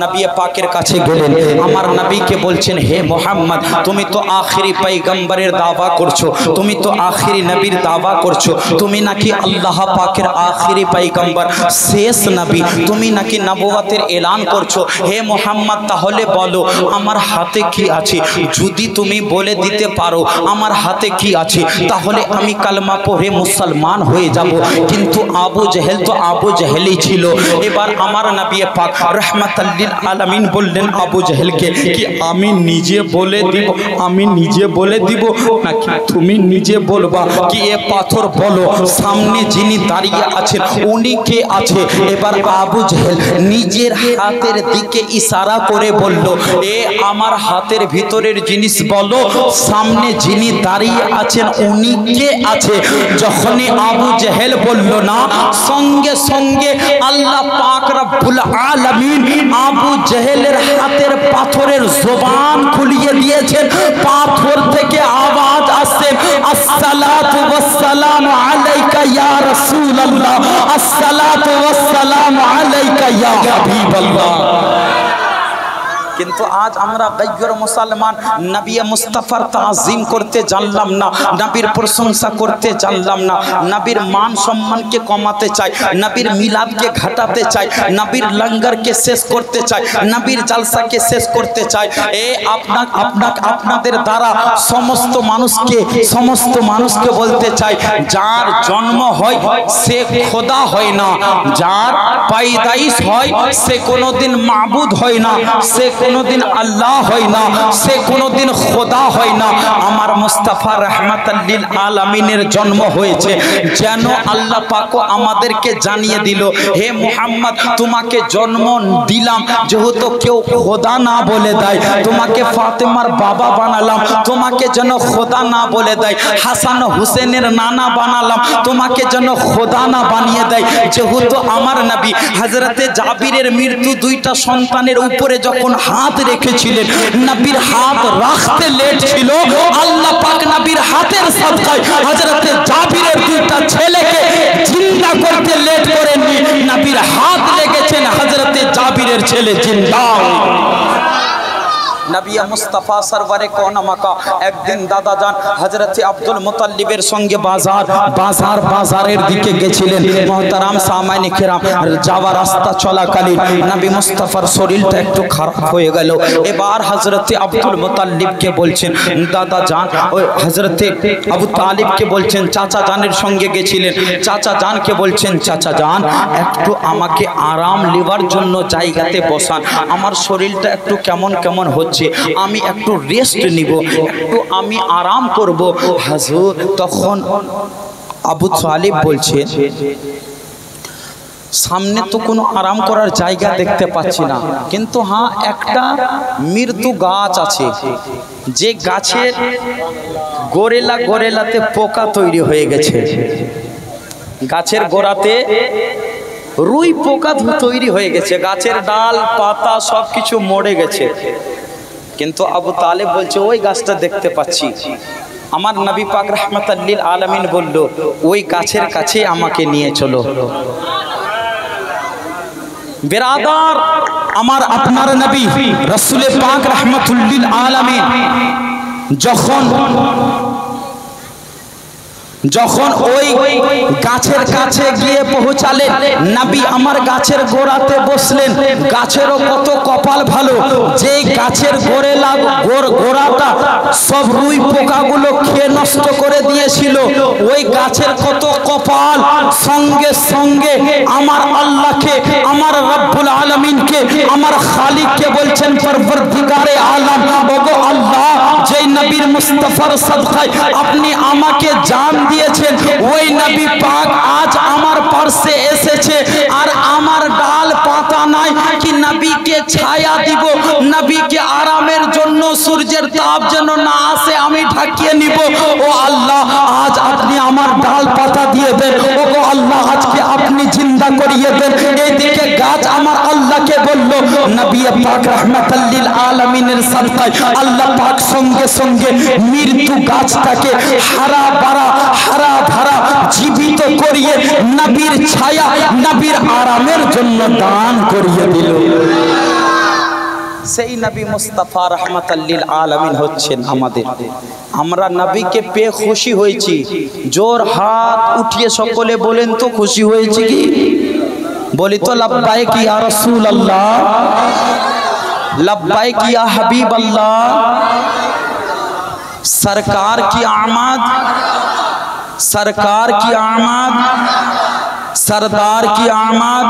নবী পাকের কাছে গেলেন। আমার নবীকে বলছেন, হে মুহাম্মদ, তুমি তো আখিরি পয়গম্বরের দাওয়া করছো, তুমি তো আখিরি নবীর দাওয়া করছো, তুমি নাকি আল্লাহ পাকের আখিরি পয়গম্বর, শেষ নবী, তুমি নাকি নবুয়তের এলান করছো। হে মুহাম্মদ, তাহলে বলো আমার হাতে কি আছে? যদি তুমি বলে দিতে পারো আমার হাতে কি আছে, তাহলে আমি কালমা পড়ে মুসলমান হয়ে যাব। কিন্তু আবু জেহেল তো আবু জেহেলই ছিল। এবার আমার নবী পাক রাহমাতাল লিল আলামিন বললেন আবু জেহেলকে কি আমি নিজে বলে দিব, আমি নিজে বলে দিব নাকি তুমি নিজে বলবা? কি এ পাথর বলো সামনে যিনি দাঁড়িয়ে আছেন উনি কে আছে? এবার আবু জেহেল নিজের হাতের দিকে ইশারা করে বলল এ আমার হাতের ভিতরের জিনিস বলো, সামনে যিনি দাঁড়িয়ে আছেন উনি কে আছে? যখনই আবু জেহেল বলল না, সঙ্গে সঙ্গে আল্লাহ পাক রব্বুল আলামিন আবু জেহেলের হাতের পাথরের জবান খুলিয়ে দিয়েছেন। পাথর থেকে আওয়াজ আসছে আসসালাতু ওয়াসসালামু আলাইকা ইয়া রাসূলুল্লাহ, আসসালাতু ওয়াসসালামু আলাইকা ইয়া হাবিবাল্লাহ। কিন্তু আজ আমরা গায়র মুসলমান নবী মুস্তাফার তাজিম করতে জানলাম না, নবীর প্রশংসা করতে জানলাম না, নবীর মান সম্মানকে কমাতে চাই, নবীর মিলাদকে ঘটাতে চাই, নবীর লঙ্গরকে শেষ করতে চাই, নবীর জালসাকে শেষ করতে চাই। এ আপনাদের দ্বারা সমস্ত মানুষকে বলতে চাই যার জন্ম হয় সে খোদা হয় না, যার পায়দাইশ হয় সে কোনোদিন মাবুদ হয় না, সে কোনোদিন আল্লাহ হয় না, সে কোনোদিন খোদা হয় না। আমার মুস্তাফা রাহমাতাল লিল আলামিনের জন্ম হয়েছে যেন আল্লাহ পাক আমাদেরকে জানিয়ে দিল হে মুহাম্মদ তোমাকে জন্ম দিলাম যেহেতু কেউ খোদা না বলে দেয়, তোমাকে ফাতেমার বাবা বানালাম তোমাকে যেন খোদা না বলে দেয়, হাসান হুসেনের নানা বানালাম তোমাকে যেন খোদা না বানিয়ে দেয়। যেহেতু আমার নবী হযরতে জাবিরের মৃত্যু দুইটা সন্তানের উপরে যখন হাত রেখেছিলেন, নবীর হাত রাখতে লেট ছিল, আল্লাহ পাক নবীর হাতের সাদকায় হযরতে জাবিরের দুইটা ছেলেকে জিন্দা করতে লেট করেননি, নবীর হাত লেগেছেন হযরতে জাবিরের ছেলে জিন্দা। নবী মুস্তাফা সরওয়ারে কোনামাকা একদিন দাদা যান হযরতে আব্দুল মুতাল্লিবের সঙ্গে বাজারের দিকে গেছিলেন। মুহতারাম সামাইনে কিরাম, যাওয়ার রাস্তা চলাকালীন নবী মুস্তাফার শরীরটা একটু খারাপ হয়ে গেল। এবার হযরতে আব্দুল মুতাল্লিবকে বলছেন দাদা যান, ওই হযরতে আবু তালিবকে বলছেন চাচা জানের সঙ্গে গেছিলেন, চাচা জানকে বলছেন চাচা জান একটু আমাকে আরাম নেবার জন্য জায়গাতে বসান, আমার শরীরটা একটু কেমন কেমন হচ্ছে, আমি একটু রেস্ট নিব, একটু আমি আরাম করব। হুজুর তখন আবু তালিব বলছে সামনে তো কোনো আরাম করার জায়গা দেখতে পাচ্ছি না, কিন্তু হ্যাঁ একটা মৃত্যু গাছ আছে, যে গাছের গোড়াতে পোকা তৈরি হয়ে গেছে, গাছের গোড়াতে রুই পোকা তৈরি হয়ে গেছে, গাছের ডাল পাতা সবকিছু মরে গেছে। কিন্তু আবু তালেব বলছে ওই গাছটা দেখতে পাচ্ছি। আমার নবী পাক রাহমাতাল লিল আলামিন বলল ওই গাছের কাছে আমাকে নিয়ে চলো। বিরাদার আমার আপনার নবী রাসূল পাক রাহমাতুল লিল আলামিন যখন ওই গাছের কাছে গিয়ে পৌঁছালেন, নবী আমার গাছের গোড়াতে বসলেন। গাছেরও কত কপাল ভালো, যে গাছের গোড়াটা সব রুই পোকাগুলো খেয়ে নষ্ট করে দিয়েছিল, ওই গাছের কত কপাল। সঙ্গে সঙ্গে আমার আল্লাহকে, আমার রব্বুল আলামিনকে, আমার খালিককে বলছেন পরবর্তীকারে আলম, ওগো আল্লাহ যেই নবীর মুস্তাফার সাদকায় আপনি আমাকে জান দিয়েছেন, ওই নবী পাক আজ আমার পাশে এসেছে আর আমার ডাল পাতা নাই, কি নবীকে ছায়া দিব, নবীকে আরামের জন্য সূর্যের তাপ যেন না আসে আমি ঢাকিয়ে নিব। ও আল্লাহ আজ আপনি আমার ডাল পাতা দিয়ে দেন, ও গো আল্লাহ আজকে আপনি জিন্দা করিয়ে দেন। এইদিকে গাছ আমার আল্লাহকে বলল, নবী পাক রাহমাতাল লিল আলামিনের সাদকায় আল্লাহ পাক সঙ্গে সঙ্গে মৃত্যু গাছটাকে হারা ভরা জীবিত করিয়ে নবীর ছায়া, নবীর আরামের জন্য দান করিয়ে দিল। সেই নবী মুস্তাফা রাহমাতাল লিল আলামিন হচ্ছেন আমাদের। আমরা নবীকে পেয়ে খুশি হয়েছি। জোর হাত উঠিয়ে সকলে বলেন তো খুশি হয়েছি কি? বলি তো লব্বাইক ইয়া রাসূলুল্লাহ, लब्बाइक या हबीब अल्लाह, सरकार की आमद, सरकार की आमद, सरदार की आमद।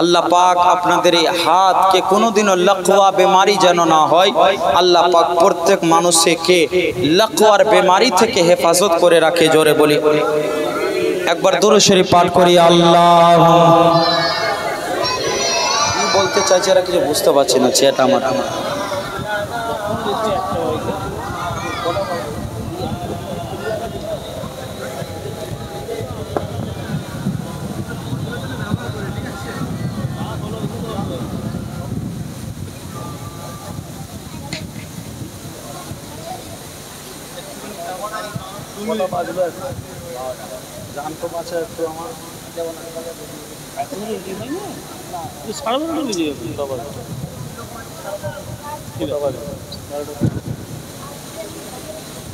আল্লাহ পাক আপনাদের এই হাতকে কোনোদিনও লাকওয়া বেমারি যেন না হয়। আল্লাহ পাক প্রত্যেক মানুষকে লাকওয়ার বেমারি থেকে হেফাজত করে রাখে। জোরে বলি একবার দুরূদ শরীফ পাঠ করি। আল্লাহ কি বলতে চাইছে এরা কিছু বুঝতে পারছি না। চেয়ারটা আমার জান তো বাঁচা একটু আমার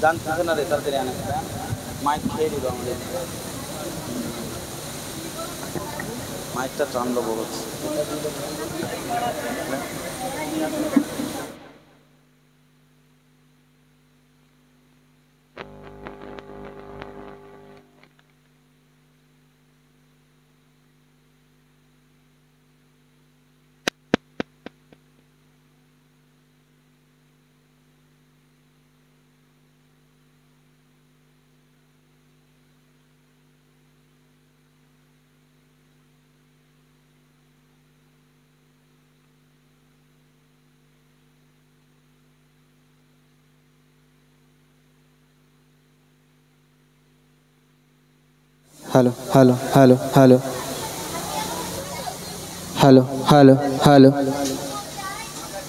জানতে না রে তাড়াতাড়ি আনে মাইক খেয়ে দিল আমাদের মাইকটা টানলো বহুত। Hello hello hello hello hello hello hello